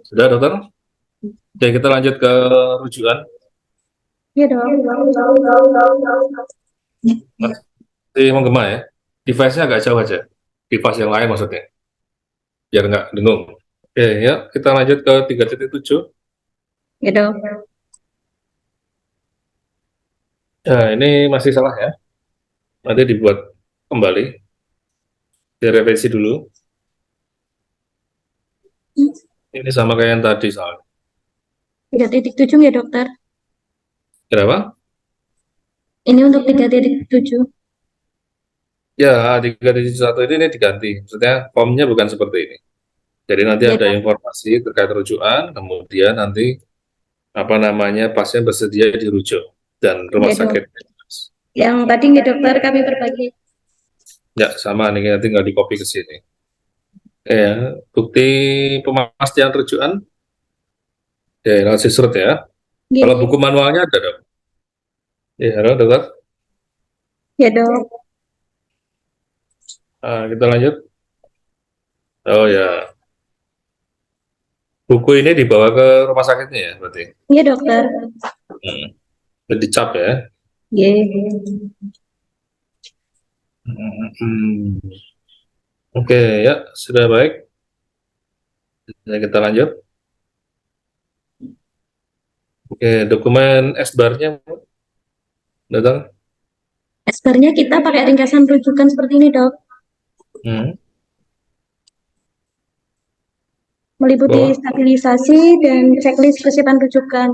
Sudah, dokter? Oke, kita lanjut ke rujukan. Iya dok. Masih menggema ya? Device-nya agak jauh aja. Device yang lain maksudnya, biar nggak dengung. Oke, ya, kita lanjut ke 3.7. Iya dok. Nah, ini masih salah ya. Nanti dibuat kembali, direvisi dulu. Ini sama kayak yang tadi soalnya. 3.7 ya dokter. Kenapa? Ini untuk 3.7. Ya, 3.1 ini diganti. Maksudnya formnya bukan seperti ini. Jadi nanti Iya ada dok. informasi terkait rujukan, kemudian nanti apa namanya pasien bersedia dirujuk dan rumah Iya dok. sakit. Yang tadi ya dokter kami berbagi. Ya, sama nih nanti tinggal di copy ke sini. Ya, bukti pemastian rujukan, ya, langsung surut ya. Iya. Kalau buku manualnya ada dok. Ya, halo dokter. Iya dok. Kita lanjut. Oh ya, buku ini dibawa ke rumah sakitnya ya, berarti. Iya dokter. Hmm. Dicap ya. Iya. Hmm. Oke, ya sudah baik. Ya, kita lanjut. Oke, dokumen S-bar-nya datang. Sebenarnya kita pakai ringkasan rujukan seperti ini dok. Hmm. Meliputi Bawah. stabilisasi dan checklist kesiapan rujukan.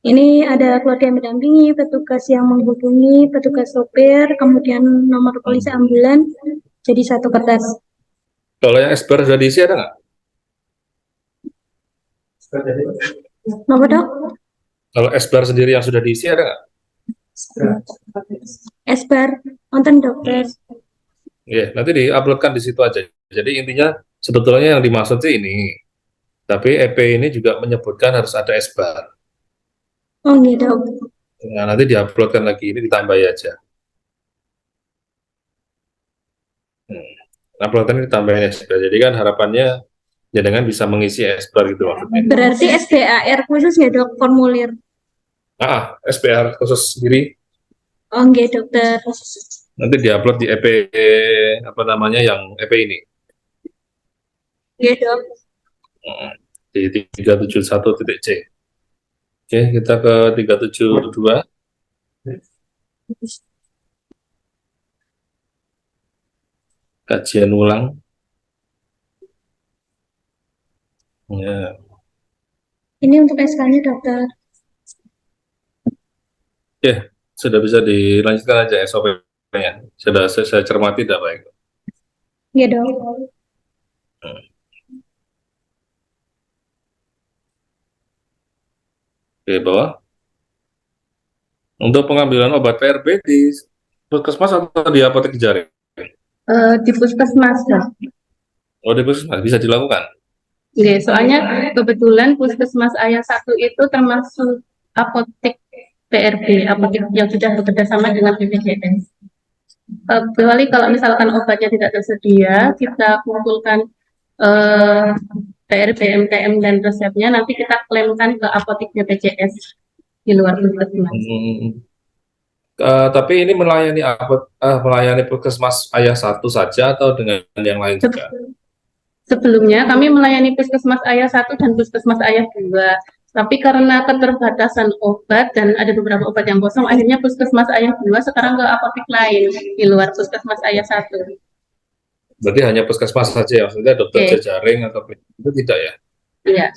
Ini ada keluarga yang mendampingi, petugas yang menghubungi, petugas sopir, kemudian nomor polisi Hmm. ambulan, jadi satu kertas. Kalau yang S-bar sudah diisi ada nggak? Apa dok? Kalau S-bar sendiri yang sudah diisi ada nggak? Esper, konten dokter. Hmm. Ya, nanti diuploadkan di situ aja. Jadi intinya sebetulnya yang dimaksud sih ini. Tapi EP ini juga menyebutkan harus ada S-bar. Oh iya dok. Nah, nanti diuploadkan lagi, ini ditambahi aja. Hmm. Uploadan ini ditambahin S-bar. Jadi kan harapannya jangan bisa mengisi S-bar gitu maksudnya. Berarti SBAR khusus ya dok, formulir. SPR khusus sendiri Oh iya dokter. nanti diupload di EP apa namanya yang EP ini. Iya dok. Hmm. Di 371.c. Oke, kita ke 372, kajian ulang. Ya. Ini untuk SK-nya dokter. Oke, sudah bisa dilanjutkan aja SOP-nya. Sudah saya cermati tidak baik. Iya dok. Hmm. Oke, bawah. Untuk pengambilan obat PRP di puskesmas atau di apotek jaring? Di puskesmas dok. Oh, di puskesmas bisa dilakukan. Oke, soalnya kebetulan puskesmas ayah satu itu termasuk apotek PRB, apotek yang sudah bekerja sama dengan BPJS. Kecuali kalau misalkan obatnya tidak tersedia, kita kumpulkan eh, PRB, MTM dan resepnya, nanti kita klaimkan ke apotek BPJS di luar puskesmas. Hmm. Tapi ini melayani puskesmas ayah satu saja atau dengan yang lain juga? Sebelumnya kami melayani puskesmas ayah satu dan puskesmas ayah dua. Tapi karena keterbatasan obat dan ada beberapa obat yang kosong, akhirnya puskesmas ayah dua sekarang ke apotek lain di luar puskesmas ayah satu. Berarti hanya puskesmas saja ya, maksudnya dokter Oke, jejaring atau itu tidak ya? iya.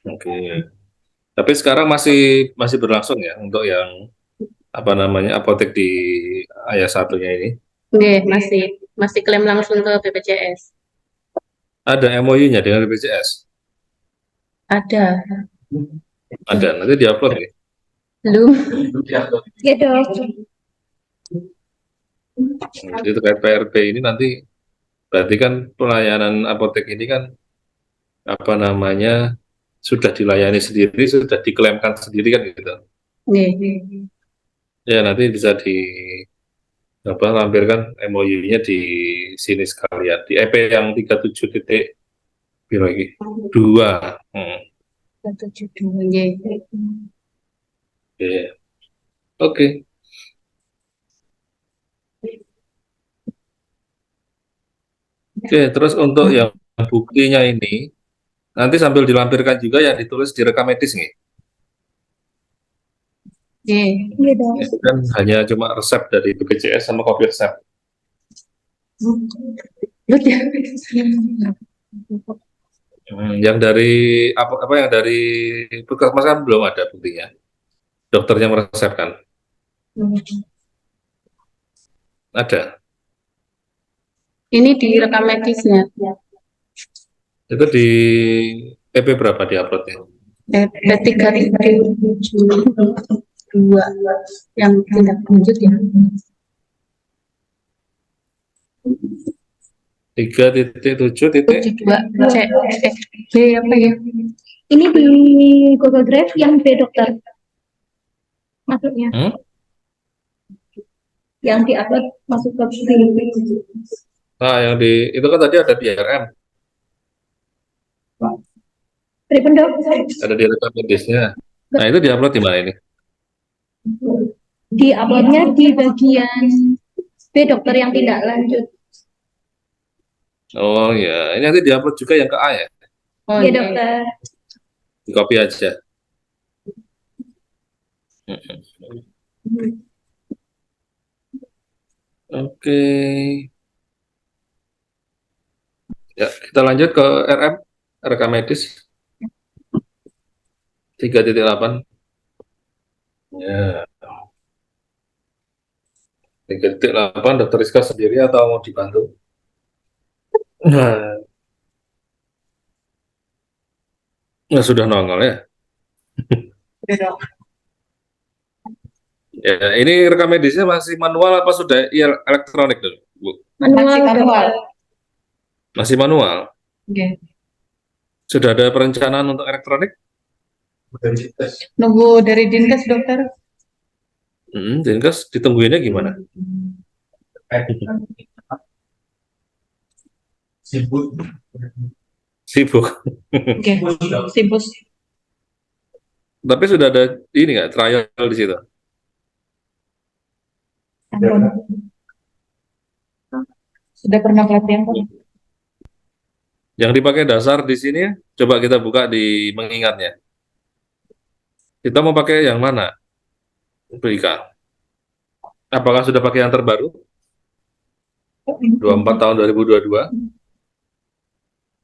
Oke. Tapi sekarang masih masih berlangsung ya untuk yang apa namanya apotek di ayah satunya ini. Oke, masih masih klaim langsung ke BPJS. Ada MOU-nya dengan BPJS. Ada. Ada, nanti diupload nih. Belum? Iya dok. Jadi terkait PRP ini nanti berarti kan pelayanan apotek ini kan apa namanya sudah dilayani sendiri, sudah diklaimkan sendiri kan gitu. Oke. Ya nanti bisa di apa lampirkan MOU-nya di sini sekalian di EP yang 37.b Piro lagi? 2. Hmm. 172. Nggih. Oke. Oke. Oke, terus untuk yang buktinya ini nanti sambil dilampirkan juga yang ditulis di rekam medis nih. Nggih. Iya dong. Ya, kan hanya cuma resep dari BPJS sama kopi resep. Betul. Yang dari apa yang dari puskesmas kan belum ada buktinya. Dokternya meresepkan. Ada. Ini di rekam medisnya. Itu di PP berapa di uploadnya? P372 yang tindak lanjut ya. 3.7. 72 C B apa ya? Ini di Google Drive yang B dokter. Maksudnya yang di-upload masuk ke Nah, yang di itu kan tadi ada di RM, Pripun dok? ada di rekam medisnya. Nah, itu diupload di mana ini? Di-uploadnya di bagian B dokter yang tindak lanjut. Oh ya, ini nanti diupload juga yang ke A ya. Oh, Iya dokter. Di copy aja. Oke. Ya, kita lanjut ke RM, rekam medis 3.8. Ya, 3.8 dokter Rizka sendiri atau mau dibantu? Nah, ya sudah nongol ya. Ya, ini rekam medisnya masih manual apa sudah elektronik dulu, Bu? Manual. Masih manual. Oke. Sudah ada perencanaan untuk elektronik? Nunggu dari Dinkes dokter. Dinkes ditungguinnya gimana? Sibuk. Oke. Sibus. Tapi sudah ada ini nggak trial di situ? Sudah pernah pelatihan Pak? Yang dipakai dasar di sini, coba kita buka di mengingatnya. Kita mau pakai yang mana, Bu Ika? Apakah sudah pakai yang terbaru? 24 tahun 2022?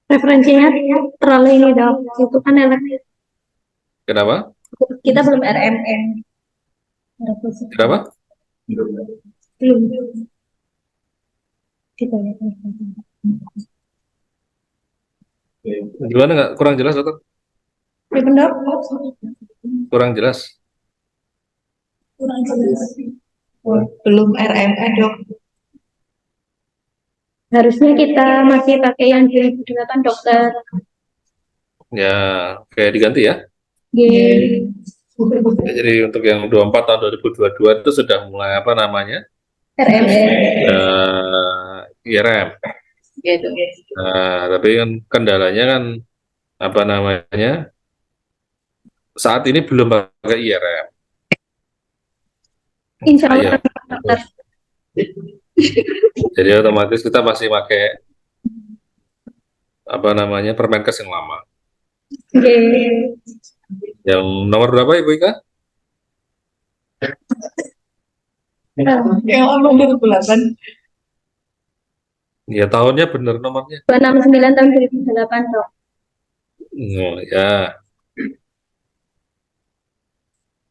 Referensinya terlalu ini dok. Itu kan elektrik. Kenapa? Kita belum RMN. Kenapa? Belum. Kita ya. Gimana nggak? Kurang jelas, Dokter? Pripun dok? Kurang jelas. Kurang jelas. Belum RMN dok. Harusnya kita masih pakai yang digunakan dokter. Ya, kayak diganti ya. G. Ya, jadi untuk yang 24 tahun 2022 itu sudah mulai apa namanya? RMN. IRM. Gitu. Nah, tapi kan kendalanya kan apa namanya? Saat ini belum pakai IRM. Insya Ayo. Allah dokter. Jadi otomatis kita masih pakai apa namanya Permenkes yang lama. G. Yang nomor berapa Ibu Ika? Yang lama 2008. Ya tahunnya benar nomornya. 269 tahun 2008 dok. Oh ya,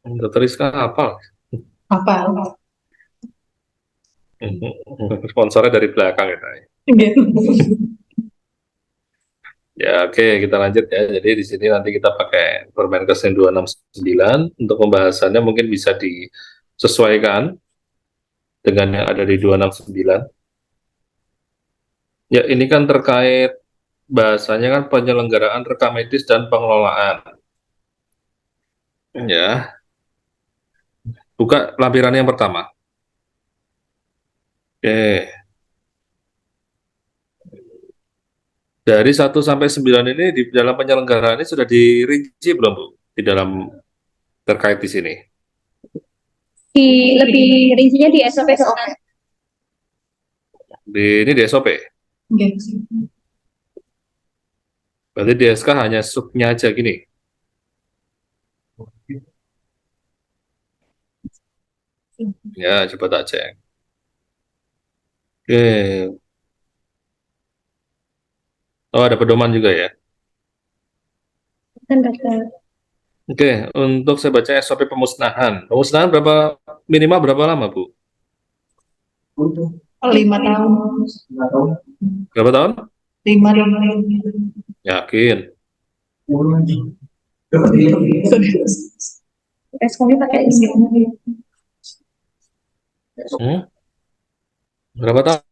Dokter Rizka hafal. Apa? Sponsornya dari belakang ya. Gitu. Ya oke, kita lanjut ya. Jadi di sini nanti kita pakai Permenkes yang 269 untuk pembahasannya mungkin bisa disesuaikan dengan yang ada di 269. Ya ini kan terkait bahasanya kan penyelenggaraan rekam medis dan pengelolaan. Ya, buka lampiran yang pertama. Oke. Dari 1 sampai 9 ini di dalam penyelenggaraan ini sudah dirinci belum, Bu? Di dalam terkait di sini. Lebih rincinya di SOP dokter. Ini di SOP. Oke. Berarti di SK hanya subnya aja gini. Ya, coba tak cek. Oke. Oh, ada pedoman juga ya. Kan dokter. Oke, untuk saya baca SOP pemusnahan. Pemusnahan minimal berapa lama, Bu? 5 tahun. Berapa tahun? 5 tahun. Yakin. Responnya pakai ini. Hmm? Berapa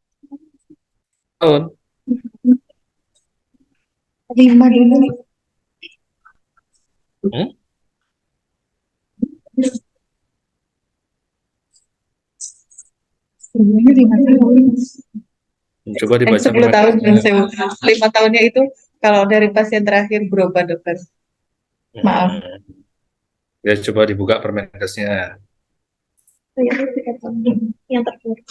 tahun? 5 dulu. Hmm? Sebelumnya 5 tahun. Coba dibaca 10 tahun, permenkesnya. 5 tahunnya itu kalau dari pasien terakhir berobat, dokter. Maaf. Ya, coba dibuka permenkesnya. Yang terburuk.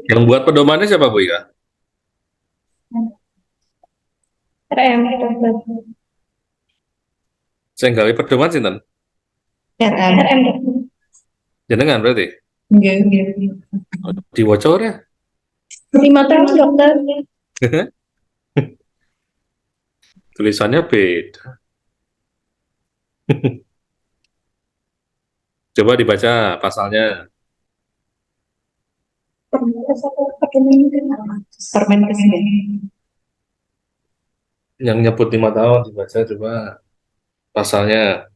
Yang buat pedomannya siapa, Bu Ika? RM dokter. Saya nggawe pedoman sinten? RM. RM dokter. Jenengan berarti? Nggih. Diwaca ora? 5 tahun dokter. Tulisannya beda. Coba dibaca pasalnya. Permenkesnya. Yang nyebut 5 tahun dibaca coba pasalnya.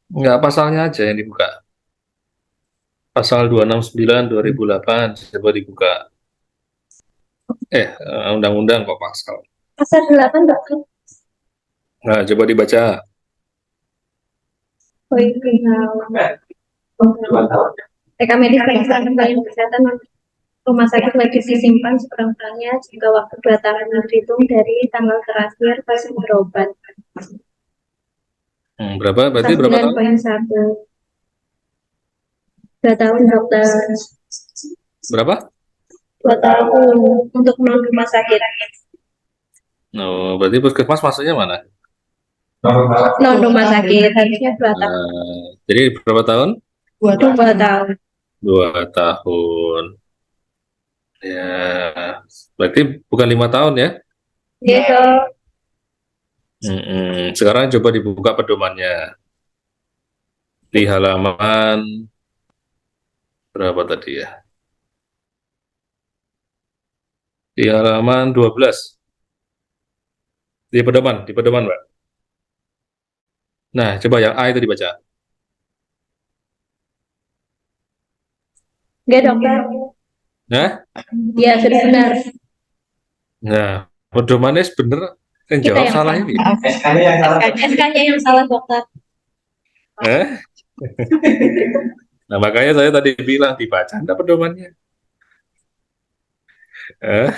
Enggak, pasalnya aja yang dibuka. Pasal 269 2008 coba dibuka. Undang-undang kok pasal. Pasal 8 dokter. Nah, coba dibaca. TK medis pelayanan pelayanan kesehatan rumah sakit wajib disimpan seperangkatnya jika waktu 2 tahun dihitung dari tanggal terakhir pasien berobat. Berapa? Berarti berapa tahun? 9.1. 2 tahun dokter. Berapa? 2 tahun untuk non rumah sakit. Oh, berarti puskesmas masuknya mana? Non rumah sakit harusnya 2 tahun. Jadi berapa tahun? 2 tahun. 2 tahun. Ya, berarti bukan 5 tahun ya? Gitu. Sekarang coba dibuka pedomannya. Di halaman berapa tadi ya? Di halaman 12. Di pedoman, Mbak. Nah, coba yang A itu dibaca. Enggak dokter. Nah, Ya sudah benar. nah, pedomannya bener. Yang Kita jawab yang salah salah. ini. SK-nya yang salah dokter. Eh? Nah, makanya saya tadi bilang dibaca enggak pedomannya. Eh?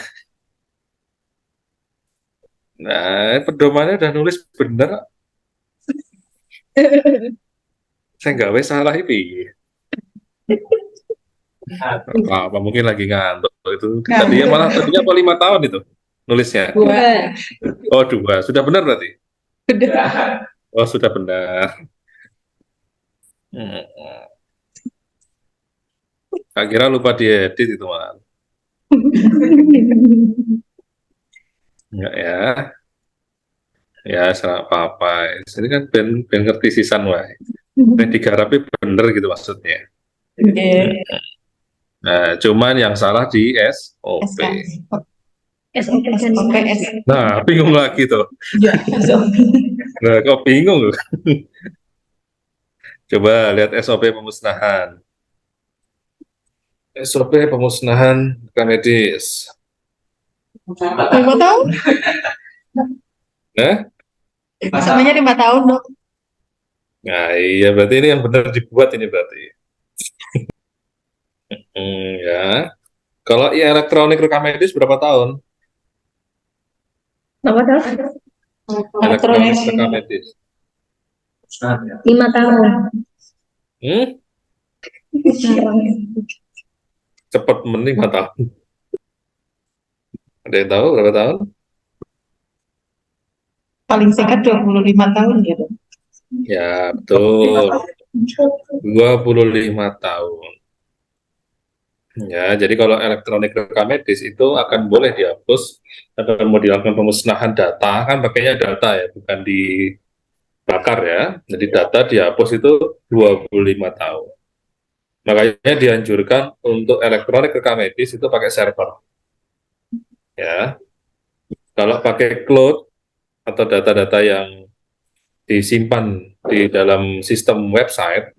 Nah, pedomannya udah nulis bener. Saya nggak wes salah ini. Apa mungkin lagi ngantuk itu. Tadinya apa 5 tahun itu nulisnya. 2. Oh, 2. Sudah benar berarti. Sudah. Oh, sudah benar. Hmm. Tak kira lupa diedit itu malah. Enggak ya. Ya, salah apa-apa. Ini kan ben ngerti sisan wae. Ben digarapi bener gitu maksudnya. Nggih. Nah, cuman yang salah di SOP. SOP dan OPS. Nah, bingung lagi tuh. Ya. Nah, kok bingung loh. Coba lihat SOP pemusnahan. SOP pemusnahan rekam medis. 5 tahun? Nah, Samanya 5 tahun, dok. Nah, iya berarti ini yang benar dibuat ini berarti. Ya. Kalau elektronik rekam medis berapa tahun? Apa dok? Elektronik Elektronik. rekam medis. 5 tahun. Hmm? Cepat mending 4 tahun. Ada yang tahu berapa tahun? Paling singkat 25 tahun ya dok. Ya, betul. 25 tahun. Ya, jadi kalau elektronik rekam medis itu akan boleh dihapus atau mau dilakukan pemusnahan data, kan pakainya data ya, bukan dibakar ya. Jadi data dihapus itu 25 tahun. Makanya dianjurkan untuk elektronik rekam medis itu pakai server. Ya, kalau pakai cloud atau data-data yang disimpan di dalam sistem website,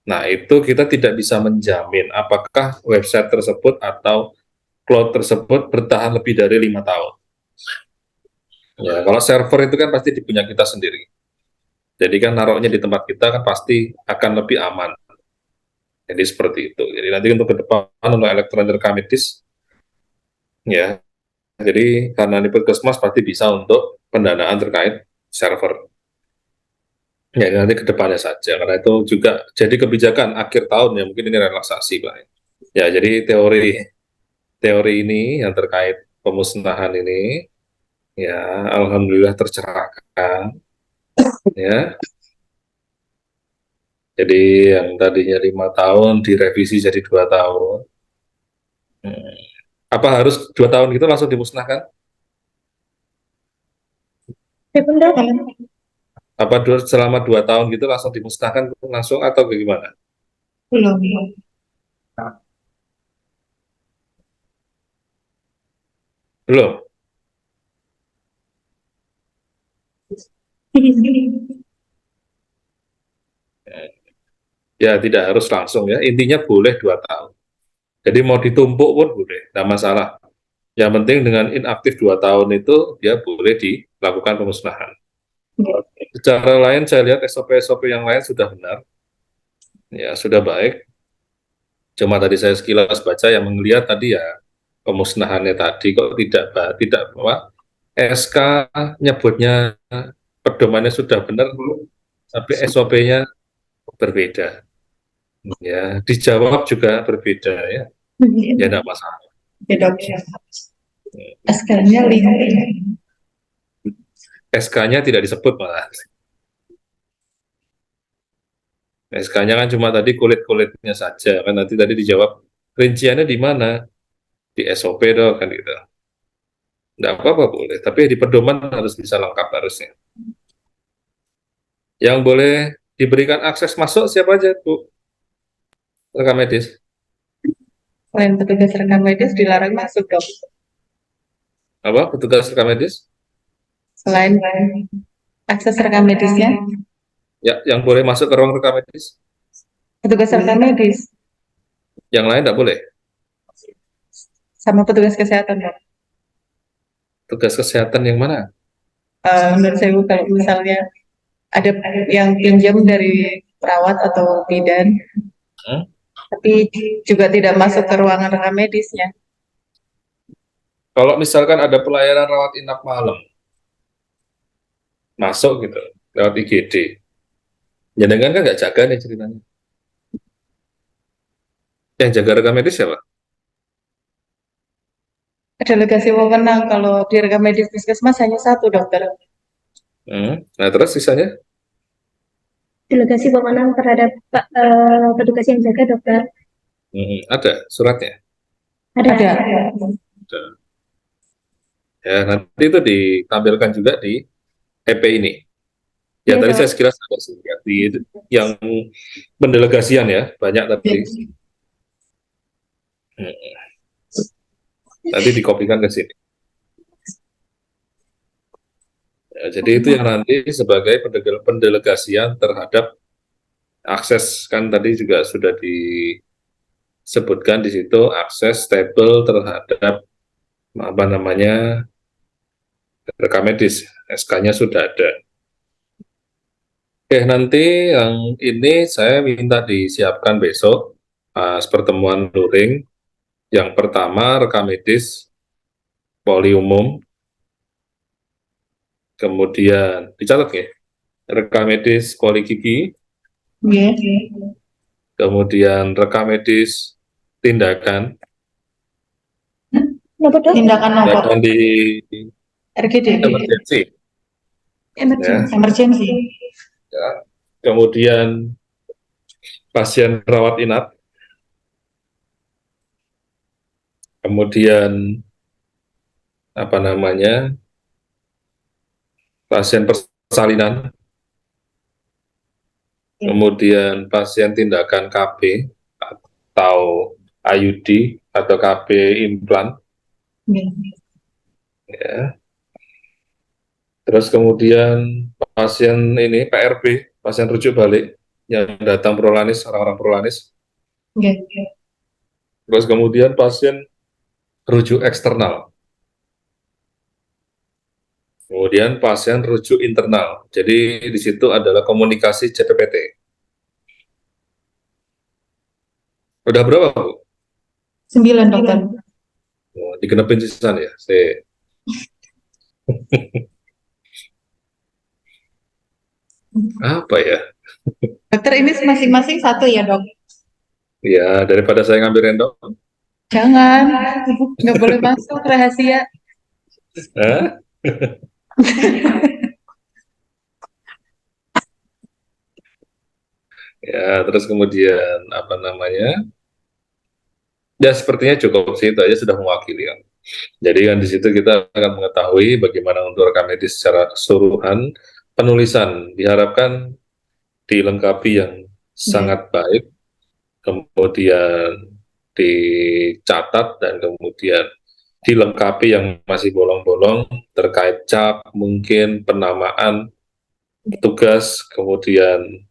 nah itu kita tidak bisa menjamin apakah website tersebut atau cloud tersebut bertahan lebih dari 5 tahun. Ya, kalau server itu kan pasti di punya kita sendiri. Jadi kan naruhnya di tempat kita kan pasti akan lebih aman. Jadi seperti itu. Jadi nanti untuk ke depan untuk elektronik rekam medis, ya. Jadi karena ini Puskesmas pasti bisa untuk pendanaan terkait server. Ya nanti ke depannya saja. Karena itu juga jadi kebijakan akhir tahun ya mungkin ini relaksasi Pak. Ya jadi teori teori ini yang terkait pemusnahan ini ya alhamdulillah tercerahkan ya. Jadi yang tadinya 5 tahun direvisi jadi 2 tahun. Hmm. Apa harus 2 tahun gitu langsung dimusnahkan? Ya pun dok. Apa selama 2 tahun gitu langsung dimusnahkan langsung atau bagaimana? Belum. Belum. Ya tidak harus langsung ya. Intinya boleh 2 tahun. Jadi mau ditumpuk pun boleh, tidak masalah. Yang penting dengan inaktif 2 tahun itu dia boleh dilakukan pemusnahan. Secara lain saya lihat SOP-SOP yang lain sudah benar, ya sudah baik. Cuma tadi saya sekilas baca yang melihat tadi ya pemusnahannya tadi kok tidak apa SK nyebutnya pedomannya sudah benar, tapi SOP-nya berbeda. Ya dijawab juga berbeda ya, ya tidak masalah. Ya dok. SK-nya 5. SK-nya tidak disebut malah. SK-nya kan cuma tadi kulit-kulitnya saja kan nanti tadi dijawab rinciannya di mana di SOP dong kan gitu. Tidak apa-apa boleh, tapi di pedoman harus bisa lengkap harusnya. Yang boleh diberikan akses masuk siapa aja Bu? Rekam medis. Selain petugas rekam medis dilarang masuk dok. Apa? Petugas rekam medis? Selain akses rekam medisnya, Ya, yang boleh masuk ke ruang rekam medis. petugas rekam medis Yang lain tidak boleh. sama petugas kesehatan dok. Tugas kesehatan yang mana? Menurut saya Bu, kalau misalnya ada yang pinjam dari perawat atau bidan, Hmm? tapi juga tidak masuk ke ruangan rekam medisnya. Kalau misalkan ada pelayanan rawat inap malam, masuk gitu, lewat IGD. Jangan kan nggak jaga nih ceritanya. Yang jaga rekam medis siapa? Delegasi wewenang kalau di rekam medis puskesmas hanya satu dokter. Nah terus sisanya? Delegasi pemenang terhadap petugas yang jaga dokter. Ada suratnya. Ada. Ada. Ya, nanti itu ditampilkan juga di EP ini. Ya, Iya, tadi dok. saya sekilas ada sih lihat di yang pendelegasian ya, banyak tadi. Hmm, Nanti dikopikan ke sini. Ya, jadi itu yang nanti sebagai pendelegasian terhadap akses kan tadi juga sudah disebutkan di situ akses stable terhadap apa namanya rekam medis. SK-nya sudah ada. Oke, nanti yang ini saya minta disiapkan besok pas pertemuan luring. Yang pertama rekam medis poli umum, kemudian dicatat ya, rekam medis poli gigi, Nggih. kemudian rekam medis tindakan, Kenapa dok? Tindakan apa? tindakan di RGD. emergency, ya, Emergency. Emergency. ya. Kemudian pasien rawat inap, kemudian apa namanya pasien persalinan, kemudian pasien tindakan KB atau IUD atau KB implan, Nggih. ya. Terus kemudian pasien ini PRB, pasien rujuk balik yang datang prolanis, orang-orang prolanis. Nggih. Terus kemudian pasien rujuk eksternal. Kemudian pasien rujuk internal. Jadi di situ adalah komunikasi CPPT. Udah berapa, Bu? 9 dokter. Oh, digenepin sisan ya. Apa ya? Dokter ini masing-masing satu ya dok? Ya, daripada saya ngambil random. Jangan, nggak boleh masuk rahasia. Hah? Ya, terus kemudian apa namanya? Ya, sepertinya cukup sih, itu aja sudah mewakili kan. Jadi kan di situ kita akan mengetahui bagaimana untuk rekam medis secara keseluruhan. Penulisan diharapkan dilengkapi yang sangat baik, kemudian dicatat dan kemudian dilengkapi yang masih bolong-bolong terkait cap, mungkin penamaan tugas, kemudian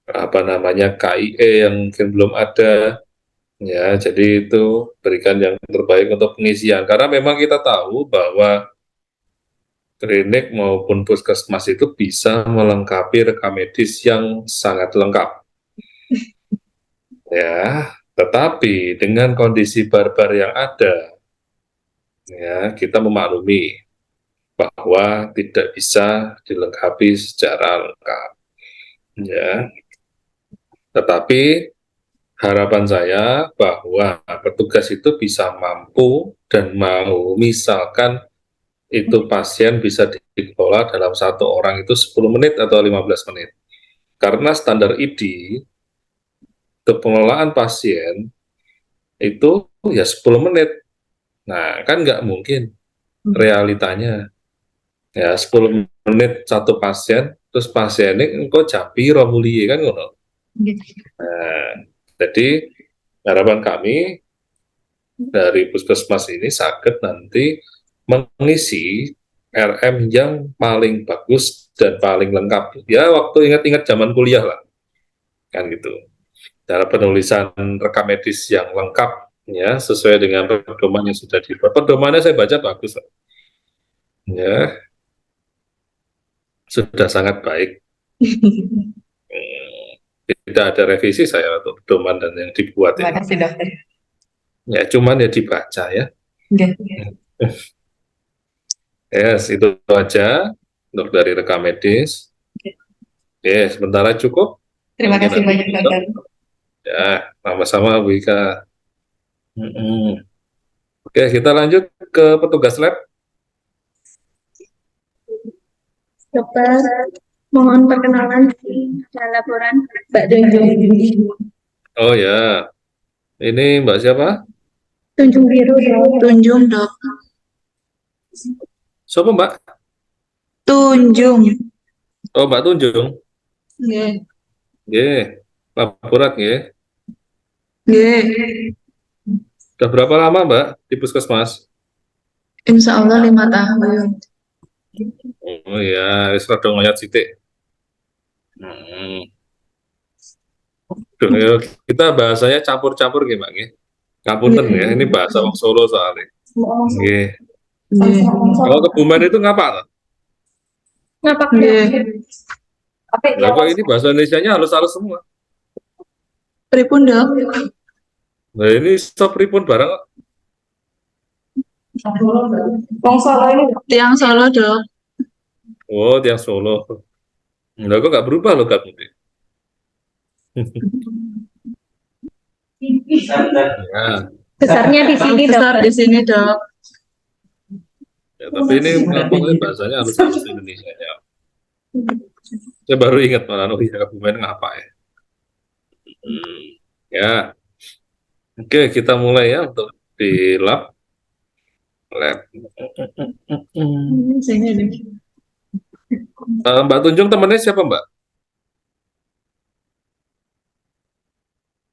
apa namanya KIE yang mungkin belum ada. Ya, jadi itu berikan yang terbaik untuk pengisian. Karena memang kita tahu bahwa klinik maupun puskesmas itu bisa melengkapi rekam medis yang sangat lengkap. Ya, tetapi dengan kondisi barbar yang ada, ya kita memaklumi bahwa tidak bisa dilengkapi secara lengkap. Ya, tetapi harapan saya bahwa petugas itu bisa mampu dan mau, misalkan itu pasien bisa dikelola dalam satu orang itu 10 menit atau 15 menit. Karena standar ID untuk pengelolaan pasien itu ya 10 menit. Nah, kan nggak mungkin realitanya. Ya 10 menit satu pasien, terus pasien ini engkau japi romuli kan ngono. Nah, jadi harapan kami dari puskesmas ini sakit nanti mengisi RM yang paling bagus dan paling lengkap. Ya waktu ingat-ingat zaman kuliah lah, kan gitu. Cara penulisan rekam medis yang lengkap, ya sesuai dengan pedoman yang sudah dibuat. Pedomannya saya baca bagus, ya sudah sangat baik. Tidak ada revisi saya untuk pedoman dan yang dibuat Terima ini. kasih dokter. Ya cuman ya dibaca ya. Nggih. Yes, itu aja untuk dari rekam medis. Yes, sementara cukup. Terima Mungkin kasih nanti banyak besok. dokter. Ya, sama-sama Bu Ika. Oke, kita lanjut ke petugas lab. Dokter, mohon perkenalan di laporan Mbak Tunjung. Oh ya, ini Mbak siapa? Tunjung Biru, Tunjung dok. Siapa Mbak? Tunjung. Oh Mbak Tunjung. Nggih. Nggih, laporat nggih. Nggih. Sudah berapa lama Mbak di puskesmas? Insya Allah 5 tahun. Oh ya, wis rada ngoyot sithik. Duh, ya, kita bahasanya campur-campur nggih Mbak nggih. Ngapunten ya, ini bahasa wong Solo soalnya. Nggih. Nggih. Kalau Kebumen itu ngapa? Ngapak Nggih. Lah kok ini bahasa Indonesianya halus-halus semua. Pripun dok? Nah ini stop pripun barang kok. Wong Solo ini Tiang Solo dok. Oh, tiang Solo. Lah kok nggak berubah loh kamu. Ya, besarnya di sini dok. Besar di sini dok. ya, tapi ini pokoknya bahasanya halus-halus Indonesia ya. Saya baru ingat malah, oh iya Kabupaten ngapa ya. Ya, oke kita mulai ya untuk di lab. Sini deh. Mbak Tunjung temennya siapa Mbak?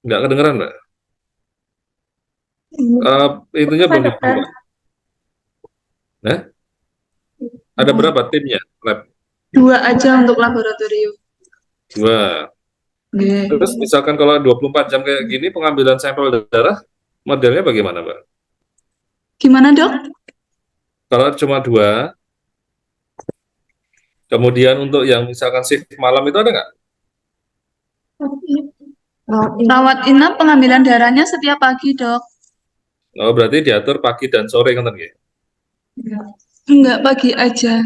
Nggak kedengeran Mbak? Itunya belum dibuka. Nah, ada berapa timnya? Lab 2 aja untuk laboratorium. 2. Nggih. Terus misalkan kalau 24 jam kayak gini pengambilan sampel darah modelnya bagaimana Mbak? Gimana dok? Kalau cuma 2, kemudian untuk yang misalkan shift malam itu ada nggak? Rawat inap pengambilan darahnya setiap pagi dok. Oh berarti diatur pagi dan sore kan ya? Enggak, pagi aja.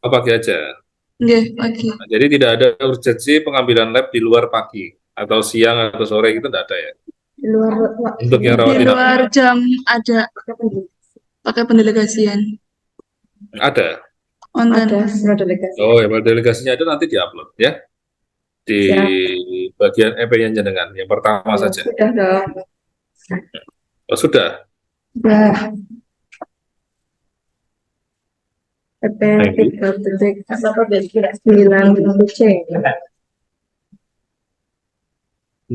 Oh, pagi aja. Nggih, pagi. Nah, jadi tidak ada urgensi pengambilan lab di luar pagi atau siang atau sore gitu tidak ada ya? Di luar Untuk yang Di rawat inap luar jam ada pakai pendelegasian. ada. Online. ada surat delegasi. Oh ya, kalau delegasinya ada nanti diupload ya di bagian EP-nya jenengan yang pertama saja. Sudah dong. Oh sudah. Sudah. PP Thank you. 3.9 C.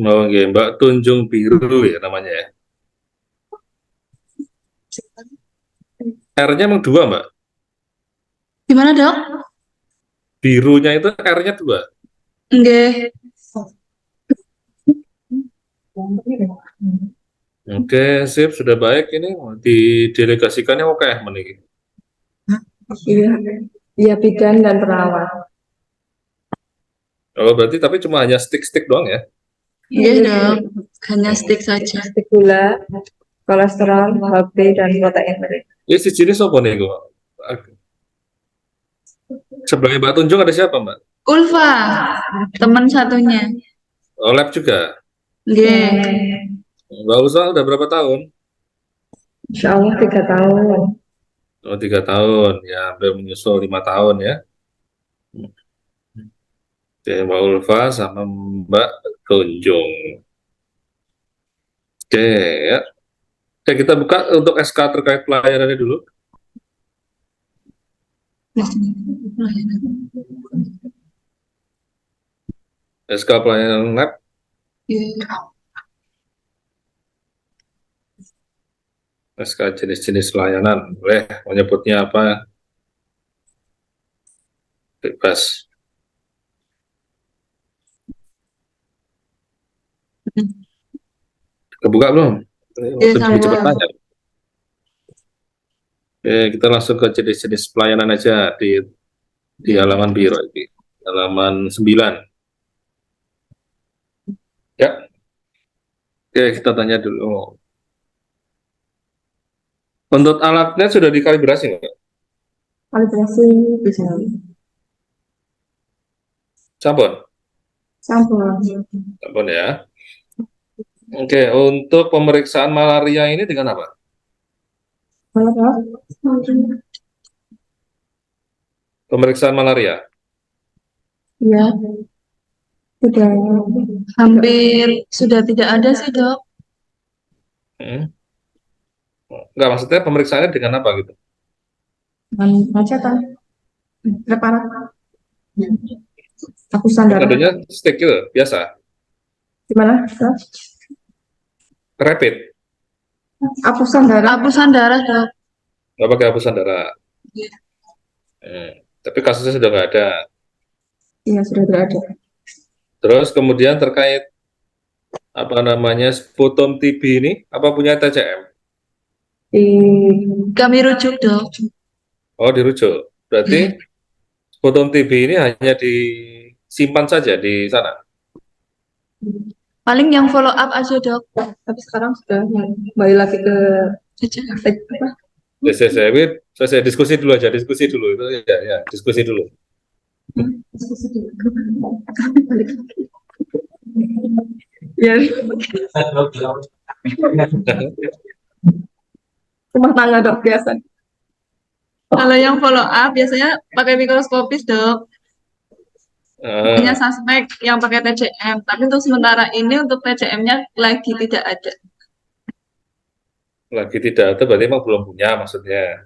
Oh, oke, Mbak Tunjung Biru ya namanya ya. R-nya emang 2 Mbak. Gimana dok? Birunya itu R-nya 2. Nggih. Oke, sip, sudah baik ini didelegasikannya oke meniki. Iya. Iya, bidan dan perawat. Oh, berarti tapi cuma hanya stick-stick doang ya? Nggih dok. Hanya stick saja. Stik gula, kolesterol, HB, dan protein. Ya si jenis apa nih kok? Sebelahnya Mbak Tunjung ada siapa Mbak? Ulfa, teman satunya. Oh, lab juga. Nggih. Mbak Ulfa udah berapa tahun? Insya Allah 3 tahun. Oh, 3 tahun. Ya, hampir menyusul 5 tahun ya. Oke, Mbak Ulfa sama Mbak Tunjung. Oke, ya. Oke, kita buka untuk SK terkait pelayanannya dulu. SK pelayanan lab. SK jenis-jenis pelayanan. Boleh menyebutnya apa? Bebas. Kebuka belum? Lebih cepat tanya. Oke, kita langsung ke jenis-jenis pelayanan aja di halaman biru ini. Halaman 9. Ya. Oke, kita tanya dulu. Untuk alatnya sudah dikalibrasi nggak? Kalibrasi bisa. Sampun? Sampel. Sampun ya. Oke, untuk pemeriksaan malaria ini dengan apa? Pemeriksaan malaria. Iya. Sudah. Hampir sudah tidak ada sih dok. Hmm. Enggak, maksudnya pemeriksaannya dengan apa gitu? Dengan macetan. Preparat. Hapusan darah. Metodenya stick gitu, biasa. Gimana? Rapid. Hapusan darah. Hapusan darah dok. Nggak pakai hapusan darah. Iya. Tapi kasusnya sudah nggak ada. Iya, sudah tidak ada. Terus kemudian terkait apa namanya sputum TB ini, apa punya TCM? Di Kami rujuk dok. Oh dirujuk. Berarti sputum TB ini hanya di simpan saja di sana. Paling yang follow up aja dok. Tapi sekarang sudah kembali lagi ke apa? Saya diskusi dulu aja, diskusi dulu. Itu ya, diskusi dulu. Ya, rumah tangga dok biasa. Kalau yang follow up biasanya pakai mikroskopis dok. Punya Ah, suspek yang pakai TCM. Tapi untuk sementara ini untuk TCM-nya lagi tidak ada. lagi tidak ada, berarti emang belum punya maksudnya.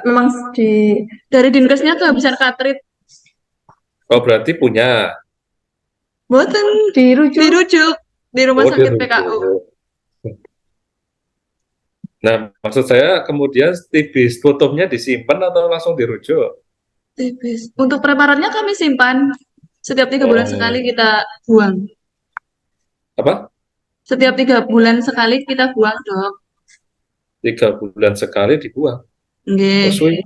Memang di Dari Dinkesnya kehabisan cartridge. Oh, berarti punya. Boten dirujuk. dirujuk di rumah Oh, dia sakit PKU. rujuk. Nah, maksud saya kemudian tipis tutupnya disimpan atau langsung dirujuk? Tipis. Untuk preparatnya kami simpan. Setiap 3 bulan sekali Oh, kita buang. apa? Setiap 3 bulan sekali kita buang dok. 3 bulan sekali dibuang. Oh, Nggih. suwi.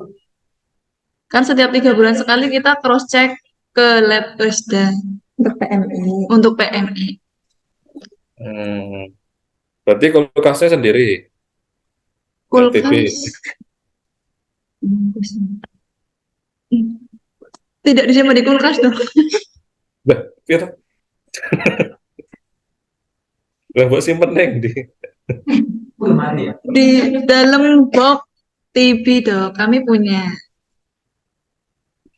Kan setiap 3 bulan sekali kita cross check ke lab USDA untuk PMI. untuk PMI. Hmm, berarti kulkasnya sendiri, yang TB. Kulkas tidak disimpan di kulkas dong. Lah, kira lah buat simpen neng di. Di dalam box TB dok kami punya.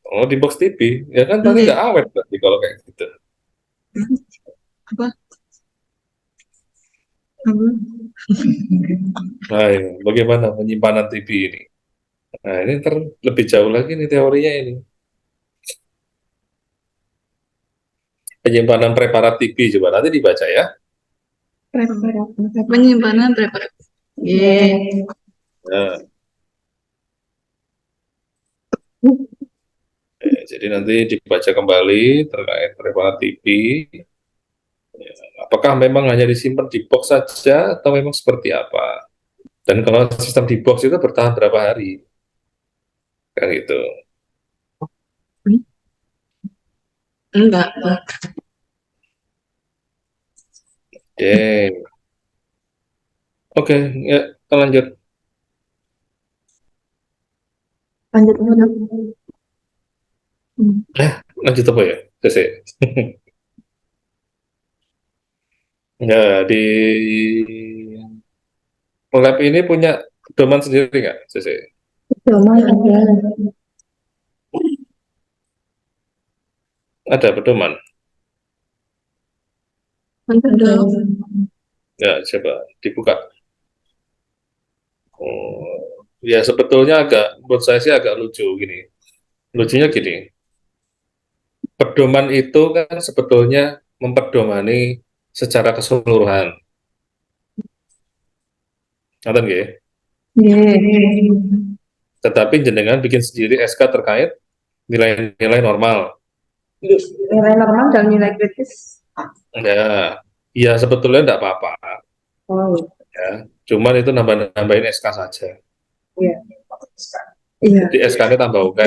Oh, di box TV. Ya kan berarti Nggih. nggak awet berarti kalau kayak gitu. Apa? Nah, ya, bagaimana penyimpanan TV ini? Nah, ini ntar lebih jauh lagi nih teorinya ini. Penyimpanan preparat TB coba nanti dibaca ya. Penyimpanan preparat. Iya. Nah, jadi nanti dibaca kembali terkait preparat TB. Ya, apakah memang hanya disimpan di box saja atau memang seperti apa? Dan kalau sistem di box itu bertahan berapa hari? Kan gitu. Enggak. Oke, oke, ya kita lanjut. Lanjut dok. Lanjut apa ya? Oke, ya, di lab ini punya pedoman sendiri nggak, Cece? Pedoman ada. Ada pedoman. Ada. Ya, coba dibuka. Oh, ya sebetulnya menurut saya sih agak lucu gini. Lucunya gini, pedoman itu kan sebetulnya mempedomani secara keseluruhan. Ngerti nggih? Tetapi jenengan bikin sendiri SK terkait nilai-nilai normal. Nilai normal dan nilai kritis. Ya, ya sebetulnya enggak apa-apa. Oh, Ya, cuman itu nambah-nambahin SK saja. iya. Iya. Jadi SK-nya tambah oke.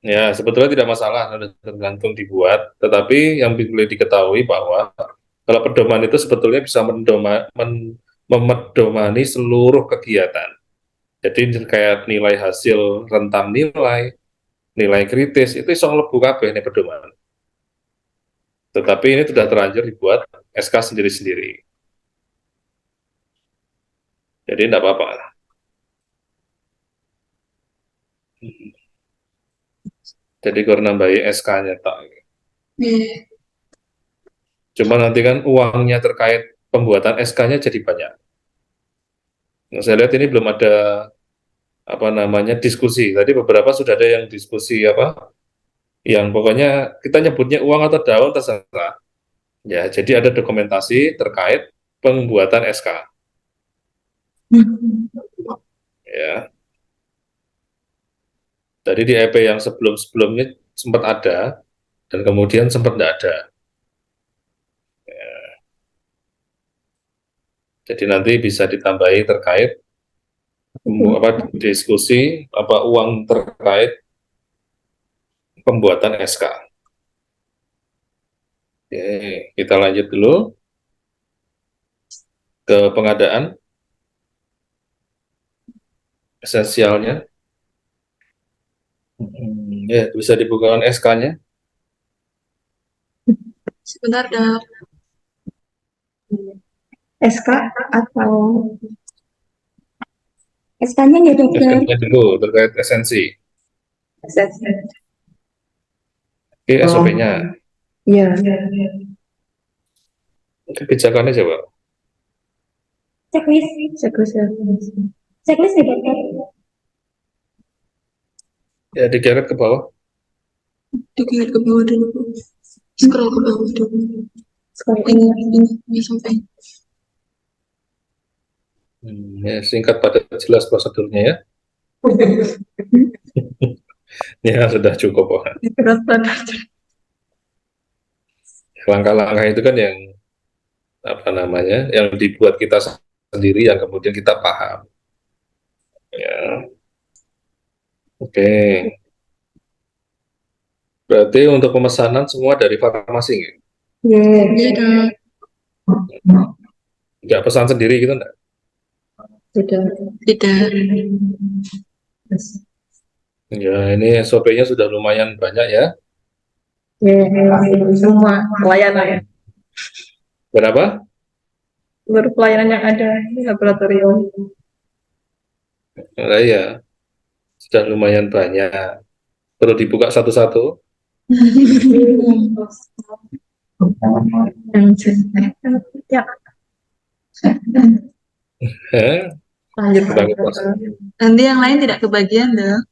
Ya, sebetulnya tidak masalah, tergantung dibuat. Tetapi yang boleh diketahui bahwa kalau pedoman itu sebetulnya bisa memedomani seluruh kegiatan. Jadi kayak nilai hasil rentang nilai, nilai kritis, itu iso mlebu kabeh nih pedoman. Tetapi ini sudah terlanjur dibuat SK sendiri-sendiri. Jadi tidak apa-apa. Jadi kalau nambahi SK-nya tak. Iya. Cuma nanti kan uangnya terkait pembuatan SK-nya jadi banyak. Nah, saya lihat ini belum ada apa namanya diskusi. Tadi beberapa sudah ada yang diskusi apa, yang pokoknya kita nyebutnya uang atau daun terserah. Ya, jadi ada dokumentasi terkait pembuatan SK. Ya, tadi di EP yang sebelum-sebelumnya sempat ada dan kemudian sempat tidak ada. Jadi nanti bisa ditambahi terkait apa diskusi apa uang terkait pembuatan SK. Oke, kita lanjut dulu ke pengadaan esensialnya. Ya, bisa dibukakan SK-nya. Sebentar, Dok. SK atau SK-nya ya dokter. SK-nya dulu terkait esensi. Oke, Oh, SOP-nya. iya. Kebijakannya coba. Checklist. Checklist ya. Checklist ya dokter. Ya, digeret ke bawah. Dilihat ke bawah dulu, Bu. Scroll ke bawah dulu. Ini sampai. Ya, singkat padat jelas prosedurnya ya. Ya, sudah cukup, Pak. Berat banget. Langkah-langkah itu kan yang apa namanya, yang dibuat kita sendiri, yang kemudian kita paham. Ya, oke. Berarti untuk pemesanan semua dari farmasi, nggak? Iya. Iya, Dok. Nggak pesan sendiri gitu enggak? Sudah. Tidak. Ya, ini SOP-nya sudah lumayan banyak ya. Semua pelayanan ya. Berapa? Seluruh pelayanan yang ada di laboratorium. Nah, ya, sudah lumayan banyak. Perlu dibuka satu-satu. Ya, Eh, lanjut. sebagai proses. Nanti yang lain tidak kebagian, Dok.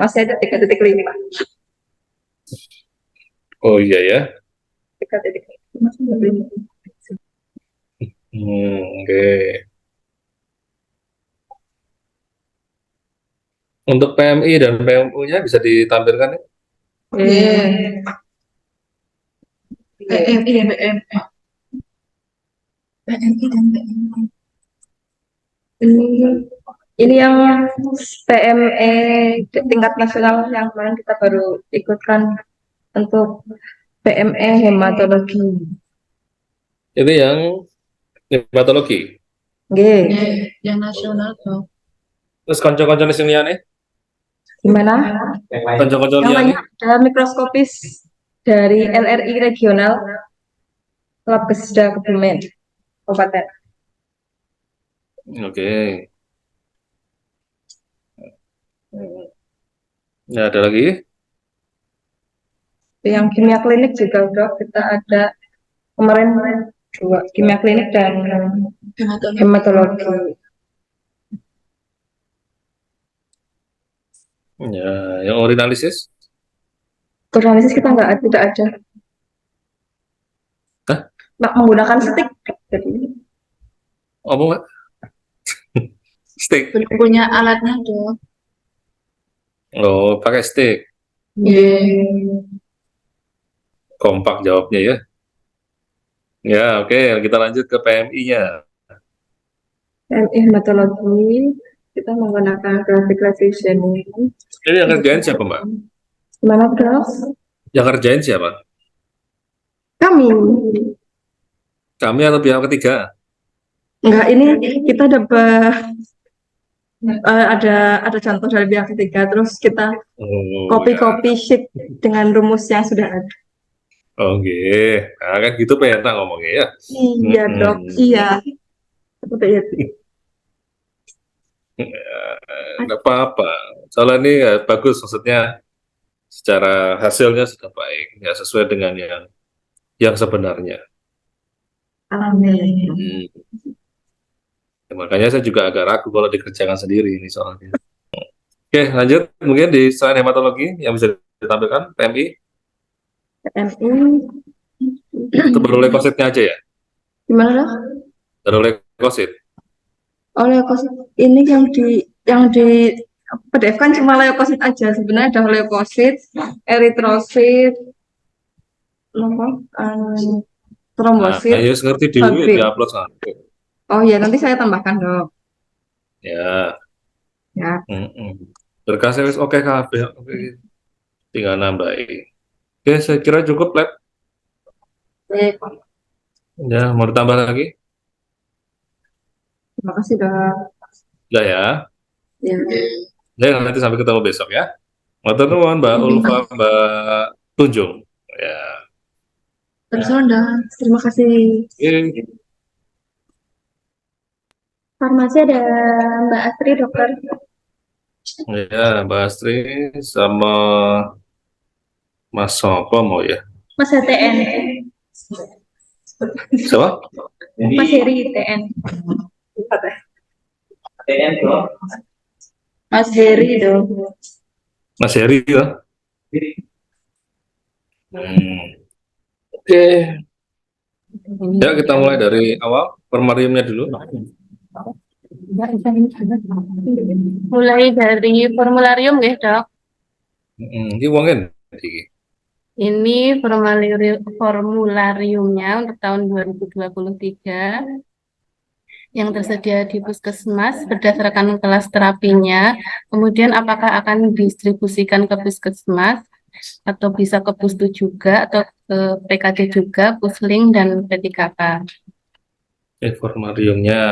Masih ada 3.5. Oh iya ya. 3.5. Oke. Untuk PMI dan PMU-nya bisa ditampilkan ya? PMI dan PME. PMI dan PME. Ini yang PME tingkat nasional yang kemarin kita baru ikutkan untuk PME hematologi. Itu yang hematologi. Nggih. Yang nasional, Dok. Terus konco-konco sing liyane? Gimana? Konco-konco Yang liyane? lainnya ada mikroskopis dari LRI regional Labkesda Kebumen Kabupaten. Oke. Ya, ada lagi? Yang kimia klinik juga udah kita ada kemarin 2 kimia klinik dan Hematologi. hematologi. Ya, yang urinalisis? Analisis kita tidak ada. Hah? Nggak menggunakan stick. Jadi Apa, Mbak? Stick. Belum punya alatnya, Dok. Oh, pakai stick. Iya. Kompak jawabnya ya. Ya, oke. Kita lanjut ke PMI-nya. hematologi kita menggunakan graphic positioning. Ini yang kerjain siapa, Mbak? Gimana Prof? Yang kerjain siapa? Kami. Kami atau pihak ketiga? Enggak, ini kita ada contoh dari pihak ketiga, terus kita Oh, copy sheet dengan rumus yang sudah ada. oke. Nah, kan gitu enak ngomongnya ya. Iya dok, iya. Seperti itu. Nggak apa-apa. Soalnya ini ya, bagus, maksudnya secara hasilnya sudah baik, ya sesuai dengan yang sebenarnya. Amin. Ya, makanya saya juga agak ragu kalau dikerjakan sendiri ini soalnya. Oke, lanjut. Mungkin di selain hematologi yang bisa ditampilkan, PMI, PMI itu baru leukositnya aja ya? gimana dok? Baru leukosit. Oh leukosit ini yang di PDF kan cuma leukosit aja. Sebenarnya ada leukosit, eritrosit, Nah, trombosit, ya ngerti dulu ya HB. di-upload sampai. Oh ya nanti saya tambahkan dok. Ya. Ya. Mm-mm. Berkasnya wis oke kabeh. Oke. Tinggal nambahin. Oke, saya kira cukup, Lab. Ya, mau ditambah lagi? Terima kasih, Dok. Udah ya. Ya. Ya, nanti sampai ketemu besok ya. Matur nuwun Mbak Ulfa, Mbak Tunjung. Ya. Terus, Dok. Terima kasih. Oke. Farmasi ada Mbak Astri, dokter. Ya, Mbak Astri sama Mas Sopo mau ya. Mas HTN. Siapa? Mas Heri TN. Mas Heri dong. Mas Heri ya. Oke. Ya, kita mulai dari awal. Formariumnya dulu. Mulai dari formularium ya, Dok. Ini uangnya iki. Ini formulariumnya untuk tahun 2023 yang tersedia di puskesmas berdasarkan kelas terapinya. Kemudian apakah akan didistribusikan ke puskesmas atau bisa ke Pusdu juga atau ke PKD juga, Pusling dan P3K. Formariumnya.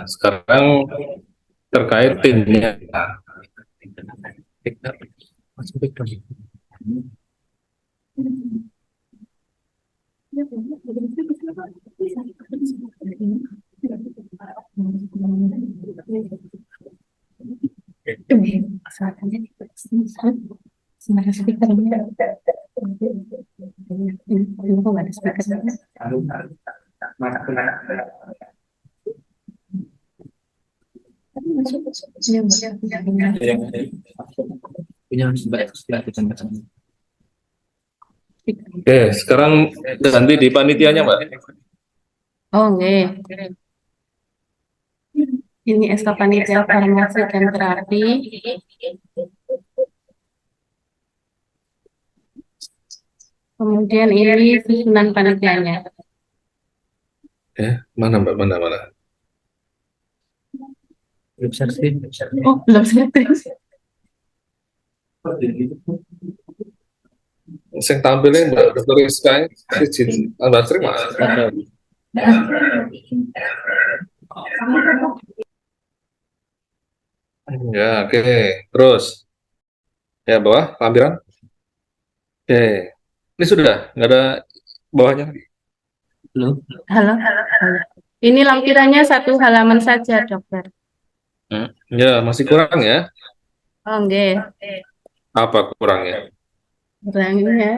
Sekarang terkait timnya. Oke, sekarang ganti di panitianya, Mbak. Oh, nggih. Ini SK Panitia Farmasi dan Terapi. Kemudian ini susunan panitianya. Mana Mbak? Mana? Oh, belum selesai. Yang tampilnya Mbak Dr. Rizka, Mbak Astri mana? Ya, oke. Terus, ya bawah, lampiran. Oke. Ini sudah, nggak ada bawahnya lagi. Halo. Ini lampirannya 1 halaman saja, dokter. Ya, masih kurang ya. Oh, nggih. Apa kurangnya? Kurangnya.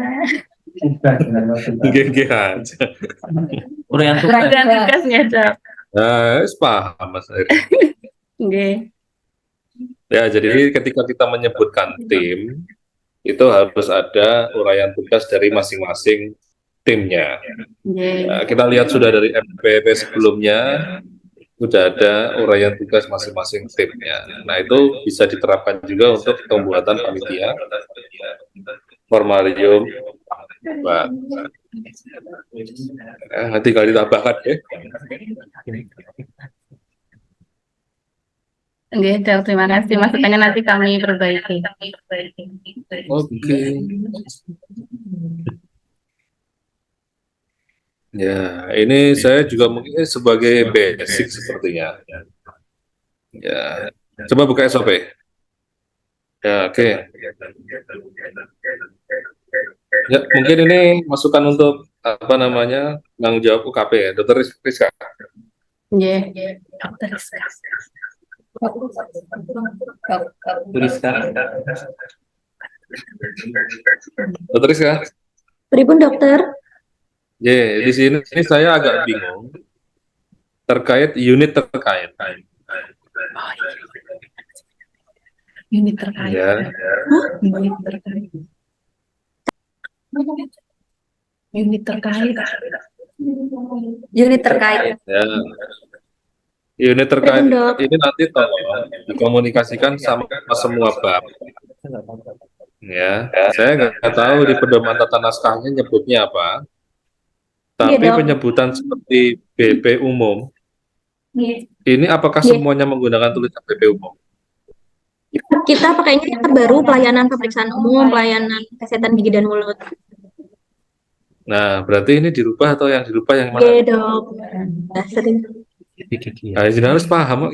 GG aja. Kurang tugasnya, Dok. Nah, paham Mas Eri. Nggih. Ya, jadi ketika kita menyebutkan tim, itu harus ada uraian tugas dari masing-masing timnya. Nggih. Nah, kita lihat sudah dari MPP sebelumnya, sudah ada uraian tugas masing-masing timnya. Nah, itu bisa diterapkan juga untuk pembuatan panitia, formalium, Mbak. Tinggal ditambahkan ya. Nggih, Dok. Terima kasih. Masukannya nanti kami perbaiki. Oke. Ya, ini saya juga mungkin sebagai basic sepertinya. Ya, coba buka SOP. Ya, oke. Ya, mungkin ini masukan untuk apa namanya tanggung jawab UKP ya, Dokter Rizka. Nggih. Dokter Rizka. Dokter Rizka. Pripun, dokter? Ya, di sini saya agak bingung terkait unit terkait. Unit terkait. Ya, Unit terkait. Unit terkait. Unit terkait. ya. Unit terkait Pripun, Dok? ini nanti tolong dikomunikasikan sama semua bab. Ya, saya nggak tahu di pedoman tata naskahnya nyebutnya apa, Iya, tapi Dok. penyebutan seperti BP umum, Iya. ini apakah Iya. semuanya menggunakan tulisan BP umum? Kita pakainya yang terbaru, pelayanan pemeriksaan umum, pelayanan kesehatan gigi dan mulut. Nah, berarti ini dirubah atau yang dirubah yang Oke, mana? Dok. Nah, sering. Nah, Izin harus paham kok.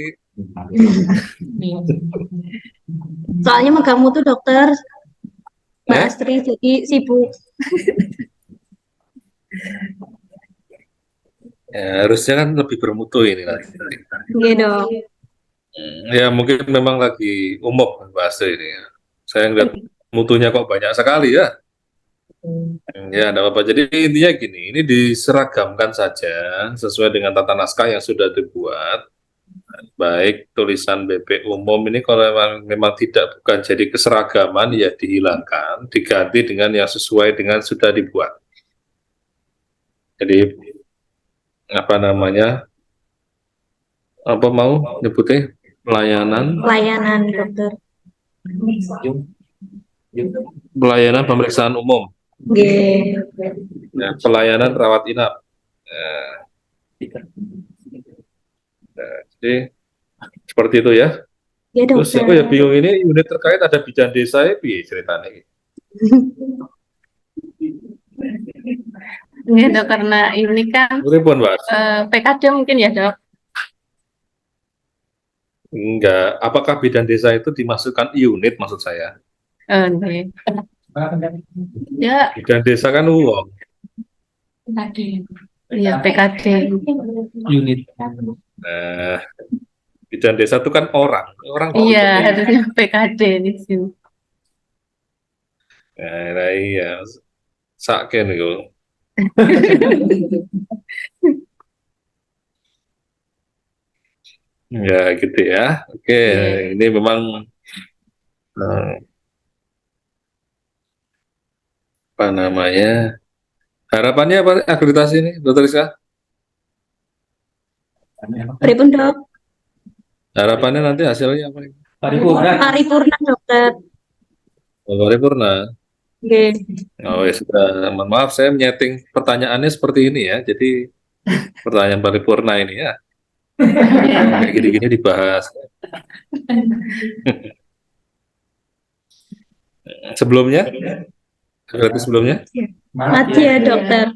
Soalnya megang mutu dokter, Mbak Eh? Astri, jadi sibuk. Ya, harusnya kan lebih bermutu ini nanti. Oke, Dok. Ya, mungkin memang lagi umum bahasa ini. Saya ngeliat mutunya kok banyak sekali ya. Ya, enggak apa-apa. Jadi intinya gini, ini diseragamkan saja sesuai dengan tata naskah yang sudah dibuat. Baik tulisan BP umum ini kalau memang tidak bukan jadi keseragaman ya dihilangkan, diganti dengan yang sesuai dengan sudah dibuat. Jadi apa namanya? Apa mau nyebutnya? Pelayanan Pelayanan dokter. pelayanan pemeriksaan umum, Oke. ya, pelayanan rawat inap. Jadi seperti itu ya. Ya, Terus dokter. aku ya bingung ini unit terkait ada bidan desa ya, piye ceritanya? Iya dok, karena ini kan Pripun, Mas? PKD mungkin ya dok. Enggak. Apakah bidan desa itu dimasukkan unit maksud saya? Nih. Ya, Bidan desa kan uang. iya PKD. Unit. Nah, bidan desa itu kan orang. Orang Iya, disebutnya. harusnya PKD di sini. Nah, iya. Saken itu. Ya gitu ya. Oke, Iya. ini memang apa namanya? Harapannya apa akreditasi ini, Dokter Rizka? Pripun, Dok? Harapannya nanti hasilnya apa? Paripurna. Paripurna, dokter. Paripurna. Oke. Oh ya sudah, mohon maaf saya menyeting pertanyaannya seperti ini ya. Jadi pertanyaan paripurna ini ya. Kayak gini-gini dibahas. Sebelumnya? Gratis sebelumnya? Mati ya, dokter.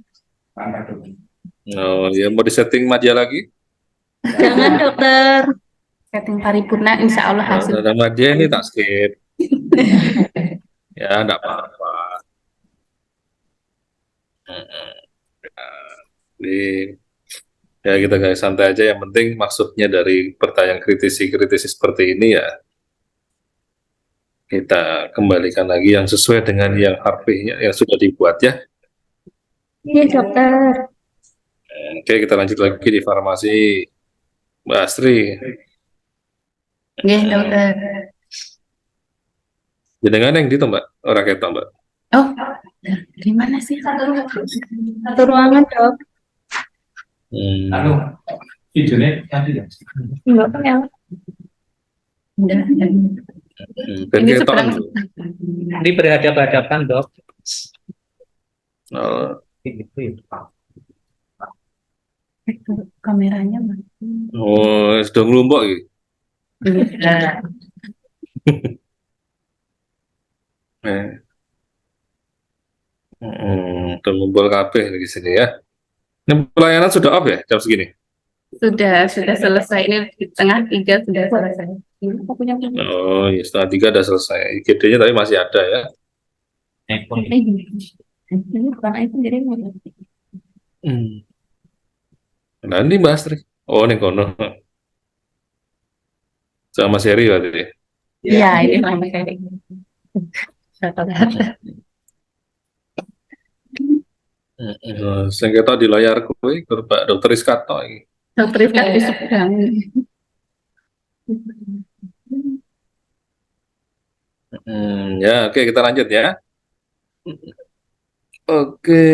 Oh ya, mau disetting media lagi? Jangan, dokter. Setting paripurna, insya Allah Nah, hasil. ada media ini tak skip. Ya, enggak apa-apa. Jadi, ya kita guys santai aja. Yang penting maksudnya dari pertanyaan kritisi-kritisi seperti ini ya kita kembalikan lagi yang sesuai dengan yang harfiahnya yang sudah dibuat ya. Iya, dokter. Oke, kita lanjut lagi di farmasi. Mbak Astri, Iya dokter. jenengan yang gitu Mbak, orang kita Mbak. Oh, dari mana sih? Satu ruangan, dok. Anu, videonya nanti ya. Enggak apa ya. Udah. Ben Ini ketok. seberang. Ini berhadapan-hadapan, Dok. Oh, Kameranya mati. oh, sudah ngelumpuk gitu. Iya. Eh. Udah ngumpul kabeh di sini ya. Ini pelayanan sudah off ya jam segini? Sudah selesai. Ini di tengah 3 sudah selesai. Ini aku punya punya. Oh, ya setengah 3 udah selesai. IGD-nya tapi masih ada ya. Ini bukan air sendiri. Nah, ini Mbak Astri. Oh, ini kono. Sama seri berarti. Iya, ini sama kayak Saya kata di layar kue, Pak Dokter Iskato ini. dokter Ifkat di seberang. Ya, oke kita lanjut ya. Oke.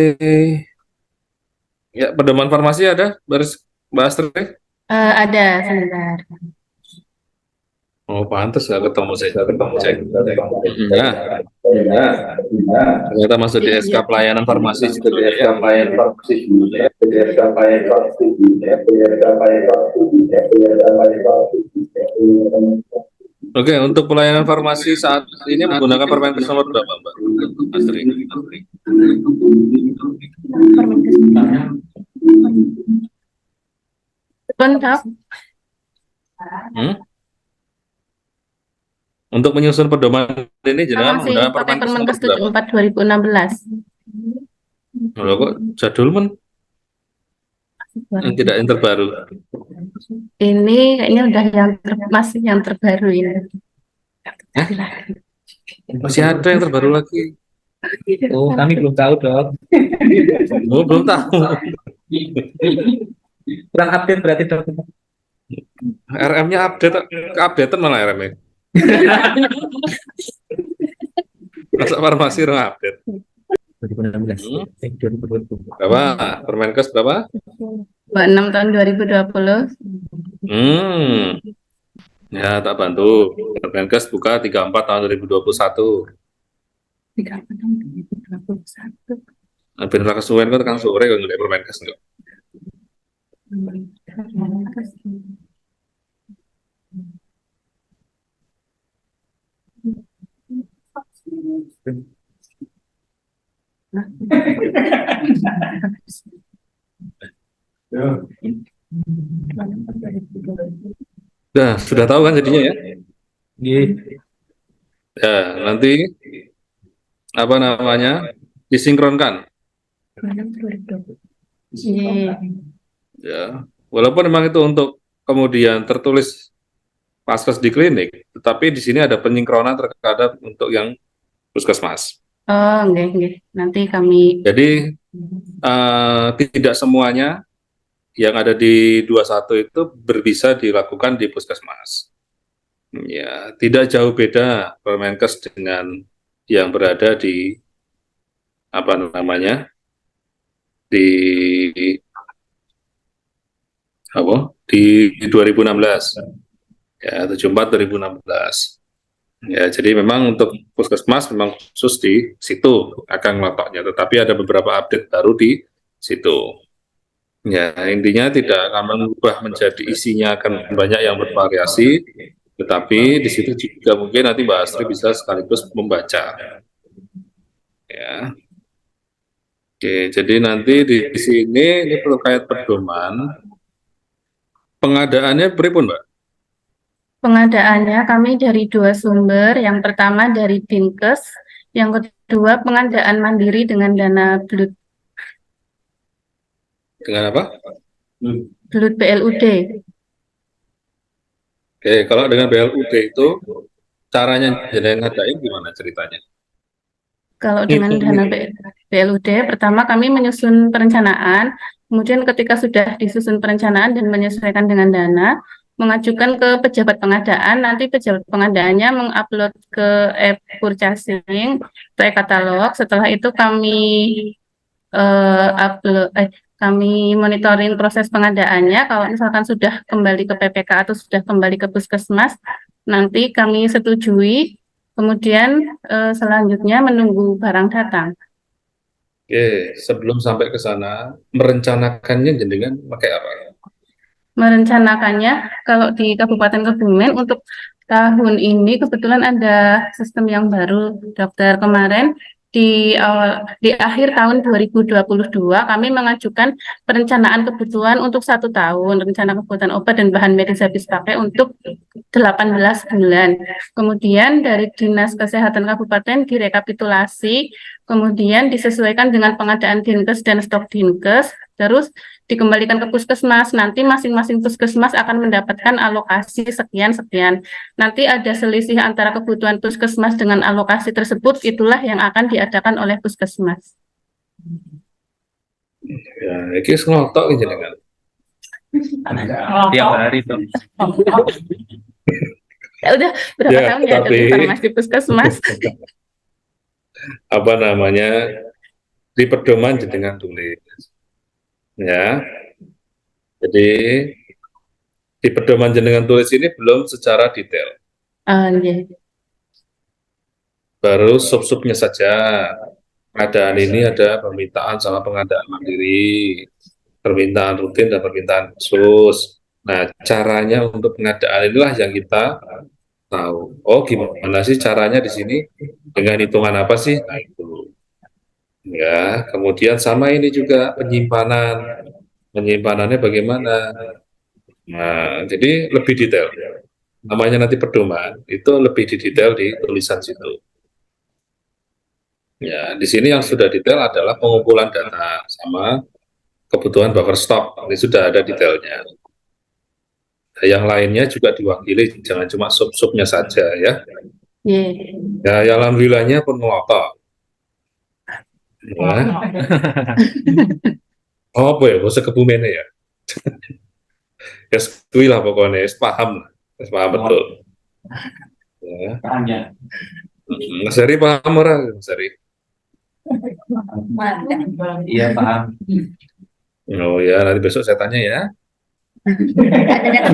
Ya, pedoman farmasi ada, baris Mbak Astri. Ada sebentar. Oh, pantas nggak ketemu saya. Ya, ternyata masuk di SK pelayanan farmasi juga ya. Oke, untuk pelayanan farmasi saat ini menggunakan Permenkes nomor berapa, Mbak Astri? Betul, Dok. Hmm? Untuk menyusun pedoman ini Kita jenengan masih menggunakan pakai Permenkes nomor Permenkes berapa? 74 2016. Loh, kok jadul men yang tidak yang terbaru? Ini kayaknya udah masih yang terbaru ini. Masih ada yang terbaru lagi? Oh, kami belum tahu, Dok. Oh, belum tahu. Kurang update berarti, Dok. RM-nya update, keupdatean malah RM-nya. Masa farmasi orang update. 2016. Hmm? 2020. Berapa? Permenkes berapa? 26 tahun 2020. Hmm. Ya, tak bantu. Permenkes buka 34 tahun 2021. 30 tahun 2021. Ben ra kesuwen kok tekan sore kok ngelek Permenkes kok. Nah, sudah tahu kan jadinya ya? Iya. Ya, nanti apa namanya? Disinkronkan. Iya. Ya. Walaupun memang itu untuk kemudian tertulis paskes di klinik, tetapi di sini ada penyinkronan terhadap untuk yang puskesmas. Oh, enggak. Nanti kami Jadi tidak semuanya yang ada di 21 itu bisa dilakukan di puskesmas. Ya, tidak jauh beda Permenkes dengan yang berada di apa namanya di apa di 2016 ya 74 2016 ya. Jadi memang untuk puskesmas memang khusus di situ akan ngelotoknya, tetapi ada beberapa update baru di situ. Ya, intinya tidak akan mengubah menjadi isinya akan banyak yang bervariasi, tetapi di situ juga mungkin nanti Mbak Astri bisa sekaligus membaca. Ya, oke. Jadi nanti di sini ini terkait pedoman pengadaannya pripun, Mbak? pengadaannya kami dari dua sumber. Yang pertama dari Dinkes, yang kedua pengadaan mandiri dengan dana Dengan apa? Blut BLUD. Oke, kalau dengan BLUD itu caranya jadi ngadain gimana ceritanya? Kalau dengan dana BLUD, pertama kami menyusun perencanaan, kemudian ketika sudah disusun perencanaan dan menyesuaikan dengan dana, mengajukan ke pejabat pengadaan, nanti pejabat pengadaannya mengupload ke e-purchasing atau e-katalog. Setelah itu kami monitoring proses pengadaannya. Kalau misalkan sudah kembali ke PPK atau sudah kembali ke puskesmas, nanti kami setujui. Kemudian selanjutnya menunggu barang datang. Oke, sebelum sampai ke sana, merencanakannya jenengan pakai apa? Merencanakannya kalau di Kabupaten Kebumen untuk tahun ini kebetulan ada sistem yang baru, dokter. Kemarin di akhir tahun 2022 kami mengajukan perencanaan kebutuhan untuk 1 tahun, rencana kebutuhan obat dan bahan medis habis pakai untuk 18 bulan. Kemudian dari Dinas Kesehatan Kabupaten direkapitulasi, kemudian disesuaikan dengan pengadaan Dinkes dan stok Dinkes, terus dikembalikan ke puskesmas. Nanti masing-masing puskesmas akan mendapatkan alokasi sekian-sekian. Nanti ada selisih antara kebutuhan puskesmas dengan alokasi tersebut, itulah yang akan diadakan oleh puskesmas. Ya, ini ngelotok jenengan. Tiap hari, Dok. Ya udah berapa Ya, tahun ya ada tapi farmasi puskesmas. apa namanya di pedoman jenengan tulis. Ya, jadi di pedoman jenengan tulis ini belum secara detail, Iya. baru sub-subnya saja. Pengadaan ini ada permintaan sama pengadaan mandiri, permintaan rutin dan permintaan khusus. Nah, caranya untuk pengadaan inilah yang kita tahu. Oh, gimana sih caranya di sini? Dengan hitungan apa sih? Nah, itu. Ya, kemudian sama ini juga penyimpanan. Penyimpanannya bagaimana? Nah, jadi lebih detail. Namanya nanti pedoman, itu lebih didetail di tulisan situ. Ya, di sini yang sudah detail adalah pengumpulan data sama kebutuhan buffer stock. Ini sudah ada detailnya. Nah, yang lainnya juga diwakili, jangan cuma sub-subnya saja ya. Ye. Ya, ya alhamdulillahnya pun ngelotok. Ya. Oh, apa ya, bahasa kebumen ya. Ya, sekui lah pokoknya, paham. Paham betul. Ya. Mas Heri paham orang, Mas Heri? Iya paham. Oh ya, nanti besok saya tanya ya.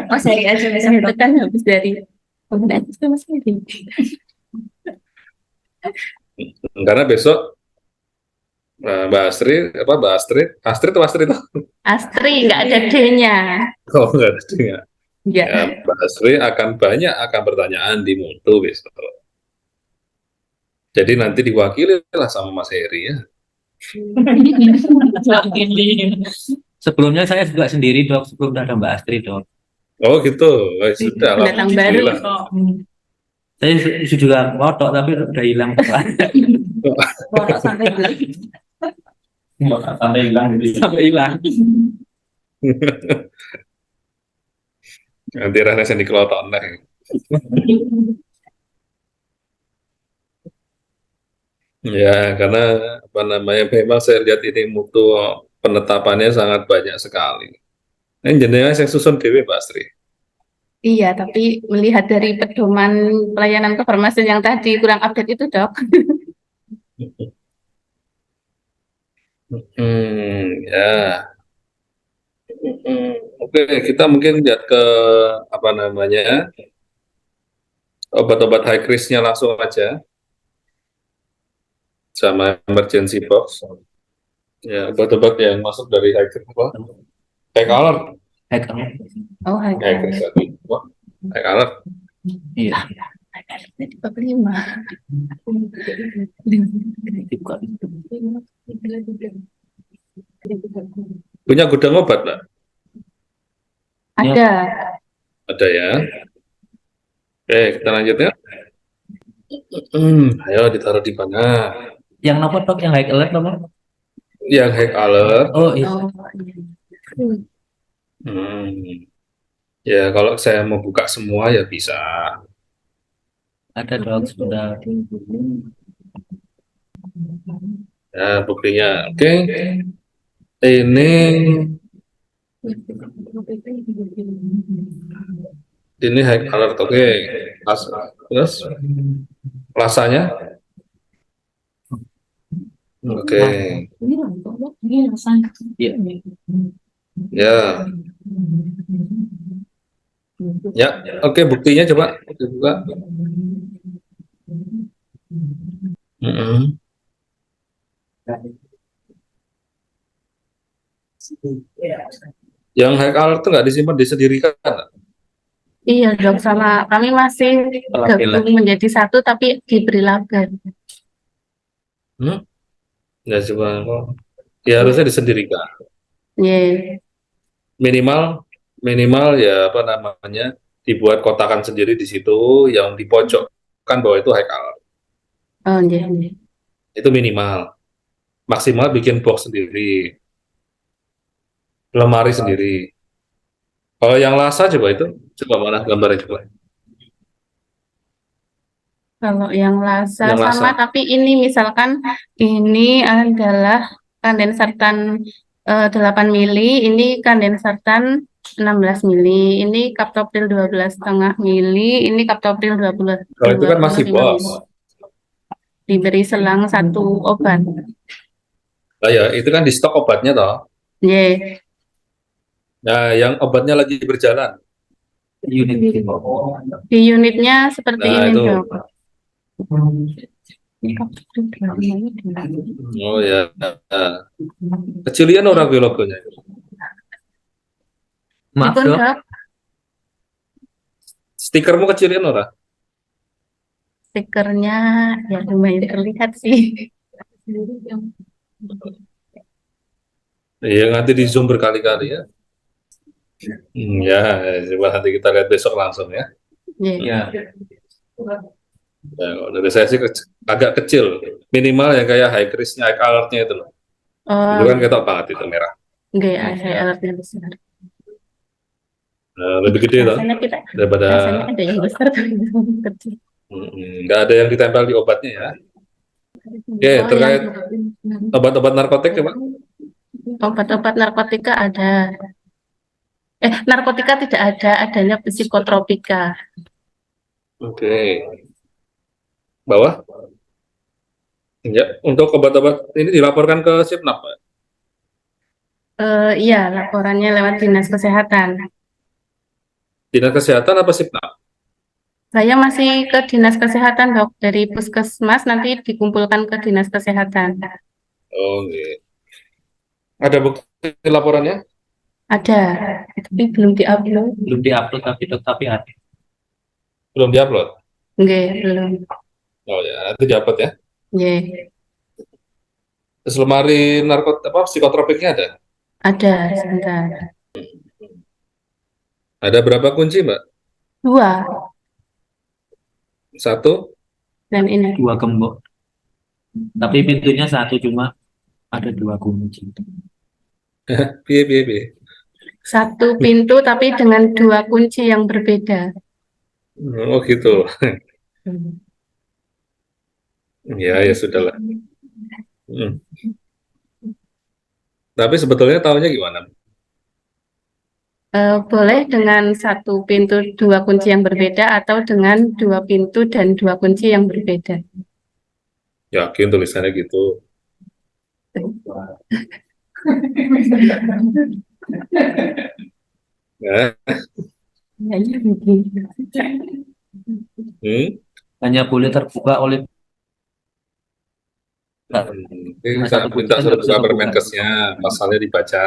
Oh, seri aja Itu besok. kan habis dari penggunaan itu Mas Heri. Karena besok Mbak Astrid, apa Mbak Astrid? Astrid atau Astrid? Astri nggak ada D-nya. Oh, enggak ada dengar. Ya. Ya, Mbak Astrid akan pertanyaan di Mutu besok. Jadi nanti diwakili lah sama Mas Heri ya. Sebelumnya saya juga sendiri dok, sebelum ada Mbak Astrid dok. Oh gitu, oh, sudah lah. Pendatang baru. Saya juga foto tapi udah hilang. Foto sampai hilang. Sampai hilang. Sampai hilang. Nanti rasanya dikelotok nah. Ya, karena apa namanya memang saya lihat ini mutu penetapannya sangat banyak sekali. Ini jenengan saya susun dewe Pak Astri. Iya, tapi melihat dari pedoman pelayanan kefarmasian yang tadi kurang update itu, Dok. Ya. Oke, kita mungkin lihat ke apa namanya obat-obat high risk-nya langsung aja sama emergency box. Ya, obat-obat yang masuk dari high risk apa? High alert. Oh, hai. High risk tadi. Wah, high alert. Iya. Jadi bab 5. Punya gudang obat, Mbak? Ada. Ada ya. Oke, kita lanjut ya. Ayo ditaruh di mana? Yang nomor dok, yang high alert nomor? Yang high alert. Oh iya. Oh, iya. Hmm. Ya, kalau saya mau buka semua ya bisa. Ada dok sudah. Ya, buktinya. Oke. Ini high alert. Oke. Terus rasanya? Oke. Iya. Ya. Ya, oke buktinya coba dibuka. Mm-mm. Yang high alert itu nggak disimpan disendirikan. Iya, Dok, sama kami masih Pelapilan. gabung menjadi satu tapi diberi lagan. Hmm? Nggak coba. Ya harusnya disendirikan. Ye. Minimal ya apa namanya dibuat kotakan sendiri di situ yang di pojok kan bahwa itu high alert. Oh, iya, iya. Itu minimal. Maksimal bikin box sendiri. Lemari sendiri. Kalau yang Lasa coba itu, coba mana gambarnya coba. Kalau yang Lasa Yang sama, Lasa. tapi ini misalkan ini adalah kondensatan 8 mili, ini kondensatan 16 mili, ini kaptopril 12,5 mili, ini kaptopril Kalau itu kan masih 25 bos. mili. Diberi selang 1 obat. Nah, ya itu kan di stok obatnya toh. Ye. Nah, yang obatnya lagi berjalan. Unit. Di unitnya seperti Nah, ini, itu. Dok. Ini kaptopril 25 Oh ya. Nah, kecilian orang gue logonya. Maaf Dipun, dok. Dok. Stikermu kecilian orang. stikernya ya lumayan terlihat sih. Iya, nanti di zoom berkali-kali ya. Ya, coba nanti kita lihat besok langsung ya. Ya. Iya. Ya, kalau dari saya sih agak kecil, minimal yang kayak high crisp-nya, high alert-nya itu loh. Itu Oh, kan ketok banget itu merah. enggak ya, saya alatnya besar. Lebih gede toh Rasanya kita, daripada rasanya ada yang besar tapi yang kecil. nggak ada yang ditempel di obatnya ya. Oke, Oh, terkait obat-obat narkotik coba. obat-obat narkotika ada. Narkotika tidak ada, adanya psikotropika. Oke, bawah. Ya, untuk obat-obat ini dilaporkan ke Sipnap, Pak. Iya, laporannya lewat Dinas Kesehatan. Dinas Kesehatan apa Sipnap? Saya masih ke Dinas Kesehatan, Dok. Dari Puskesmas nanti dikumpulkan ke Dinas Kesehatan. Oke. Ada bukti laporannya? Ada, tapi belum diupload. Belum diupload tapi dok, tapi ada. Belum diupload. Enggak, belum. Oh ya, nanti diupload ya. Iya, Terus lemari psikotropiknya ada? ada, sebentar. Ada berapa kunci, Mbak? 2, Satu? dan ini. 2 gembok. Tapi pintunya 1 cuma ada 2 kunci. Piye, piye, piye. 1 pintu tapi dengan 2 kunci yang berbeda. Oh gitu. Ya, ya sudahlah. Hmm. Tapi sebetulnya tahunya gimana? Boleh dengan 1 pintu 2 kunci yang berbeda atau dengan 2 pintu dan 2 kunci yang berbeda. Yakin tulisannya gitu. Ya. Hmm. Hanya boleh terbuka oleh Ini Nah, saya satu kunci minta kan suruh nggak bisa buka kebuka. Permenkesnya, pasalnya dibaca.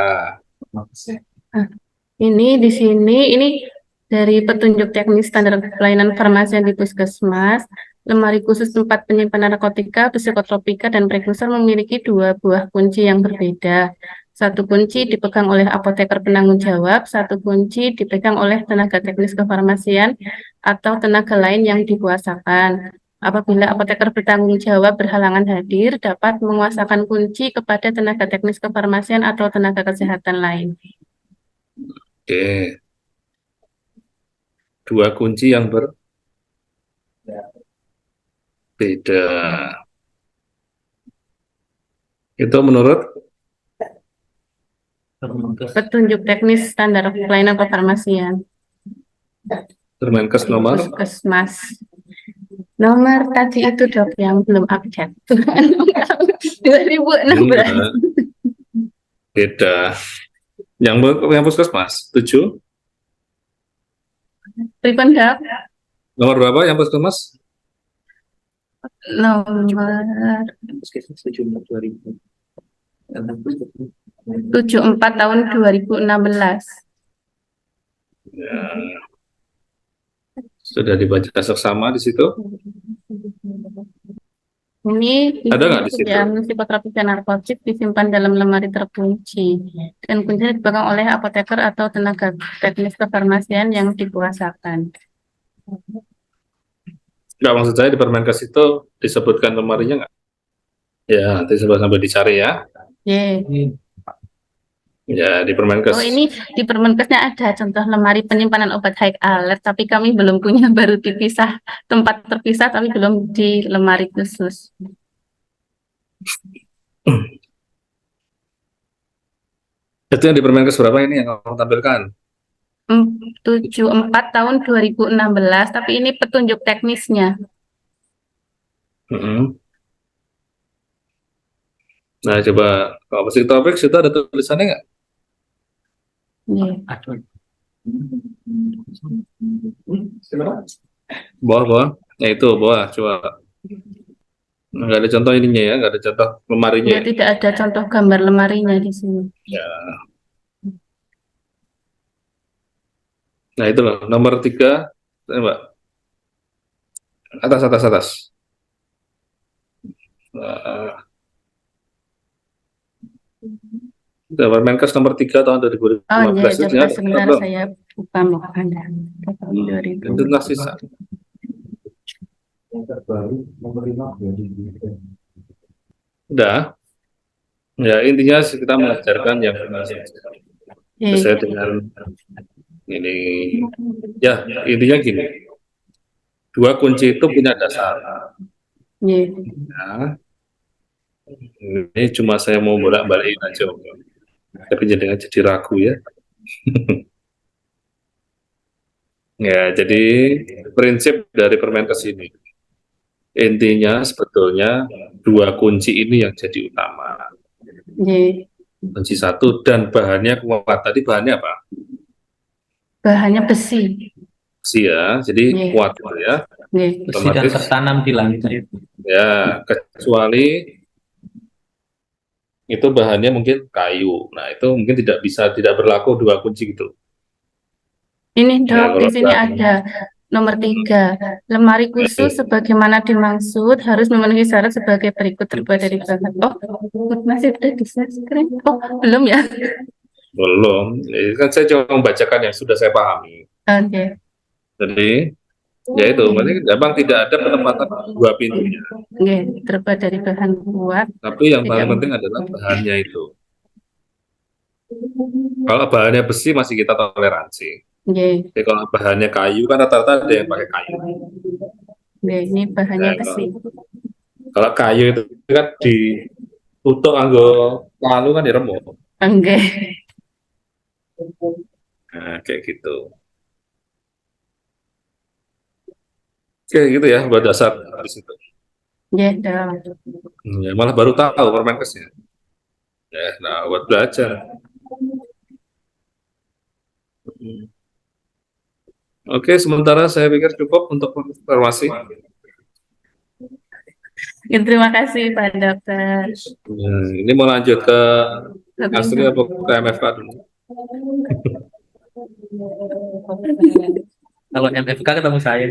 Ini di sini ini dari petunjuk teknis standar pelayanan farmasi di Puskesmas, lemari khusus tempat penyimpanan narkotika, psikotropika, dan prekursor memiliki 2 buah kunci yang berbeda. 1 kunci dipegang oleh apoteker penanggung jawab, 1 kunci dipegang oleh tenaga teknis kefarmasian atau tenaga lain yang dikuasakan. Apabila apoteker bertanggung jawab berhalangan hadir, dapat menguasakan kunci kepada tenaga teknis kefarmasian atau tenaga kesehatan lain. Oke. 2 kunci yang berbeda. Itu menurut Permenkes. Petunjuk teknis standar pelayanan kefarmasian Permenkes di nomor Puskesmas. Nomor tadi itu dok yang belum update. 2016. enggak, beda. Yang puskesmas 7. Pripun dok? Nomor berapa yang puskesmas? Nomor Puskesmas 74 2000. Tentang puskesmas. 74 tahun 2016. Ya, sudah dibaca seksama di situ. Ini Ada nggak di situ? disediakan psikotropik dan narkotik disimpan dalam lemari terkunci dan kuncinya dipegang oleh apoteker atau tenaga teknis kefarmasian yang dikuasakan. Nggak, maksud saya di Permenkes itu disebutkan lemarinya nggak? Ya, nanti sampai dicari ya. Ye. Ya, di Permenkes. Oh, ini di Permenkesnya ada contoh lemari penyimpanan obat high alert, tapi kami belum punya, baru dipisah, tempat terpisah, tapi belum di lemari khusus. Itu yang di Permenkes berapa ini yang kamu tampilkan? 74 tahun 2016, tapi ini petunjuk teknisnya. Mm-mm. Nah, coba kalau psikotropik situ ada tulisannya nggak? Ye. Aduh. Bawah. Ya itu, bawah. Coba. Nggak ada contoh ininya ya, nggak ada contoh lemarinya. Ya, tidak ada contoh gambar lemarinya di sini. Ya. Nah, itu loh. Nomor 3, Mbak. Atas, atas, atas. Eh, Permenkes nomor 3 tahun Oh, ya, 2015 itu coba ternyata sebentar belum. saya buka mau Anda. Tahun 2000. Itu adalah sisa. Udah. Ya, intinya kita mengajarkan yang benar sesuai Oke. dengan ini. Ya, intinya gini. Dua kunci itu punya dasar. Iya. Ya, ini cuma saya mau bolak-balikin aja. Tapi jadi ragu ya. Ya, jadi prinsip dari Permenkes ini. Intinya sebetulnya dua kunci ini yang jadi utama. Iya. Kunci satu dan bahannya kuat. Tadi bahannya apa? Bahannya besi. Besi ya, jadi Iya. kuat gitu ya. Iya. Besi dan Otomatis tertanam di lantai. ya, kecuali itu bahannya mungkin kayu. Nah, itu mungkin tidak berlaku dua kunci gitu. Ini Ya, dok, di kalau sini ada nomor 3. Lemari khusus sebagaimana dimaksud harus memenuhi syarat sebagai berikut terbuat dari bahan. Oh, masih ada di screen. Oh, belum ya? belum. Ini kan saya cuma membacakan yang sudah saya pahami. Oke. Jadi, ya itu, berarti memang tidak ada penempatan dua pintunya. Oke, terbuat dari bahan kuat. Tapi yang Tidak. paling penting adalah bahannya itu. Kalau bahannya besi masih kita toleransi. Oke. Jadi kalau bahannya kayu kan rata-rata ada yang pakai kayu. Oke, ini bahannya Ya, besi. kalau kayu itu kan ditutup anggo lalu kan diremuk. Oke. Nah, kayak gitu. Oke, gitu ya, buat dasar di situ. Oke, dok. Ya, malah baru tahu Permenkesnya. Ya, nah, buat belajar. Oke, sementara saya pikir cukup untuk informasi. Ya, terima kasih Pak Dokter. Ya, ini mau lanjut ke Astri Lebih. atau ke MFK dulu? Kalau MFK ketemu saya.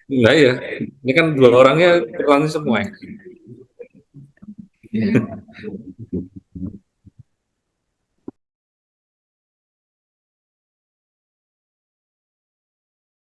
Enggak ya, ini kan dua orangnya berlangsung semua ya.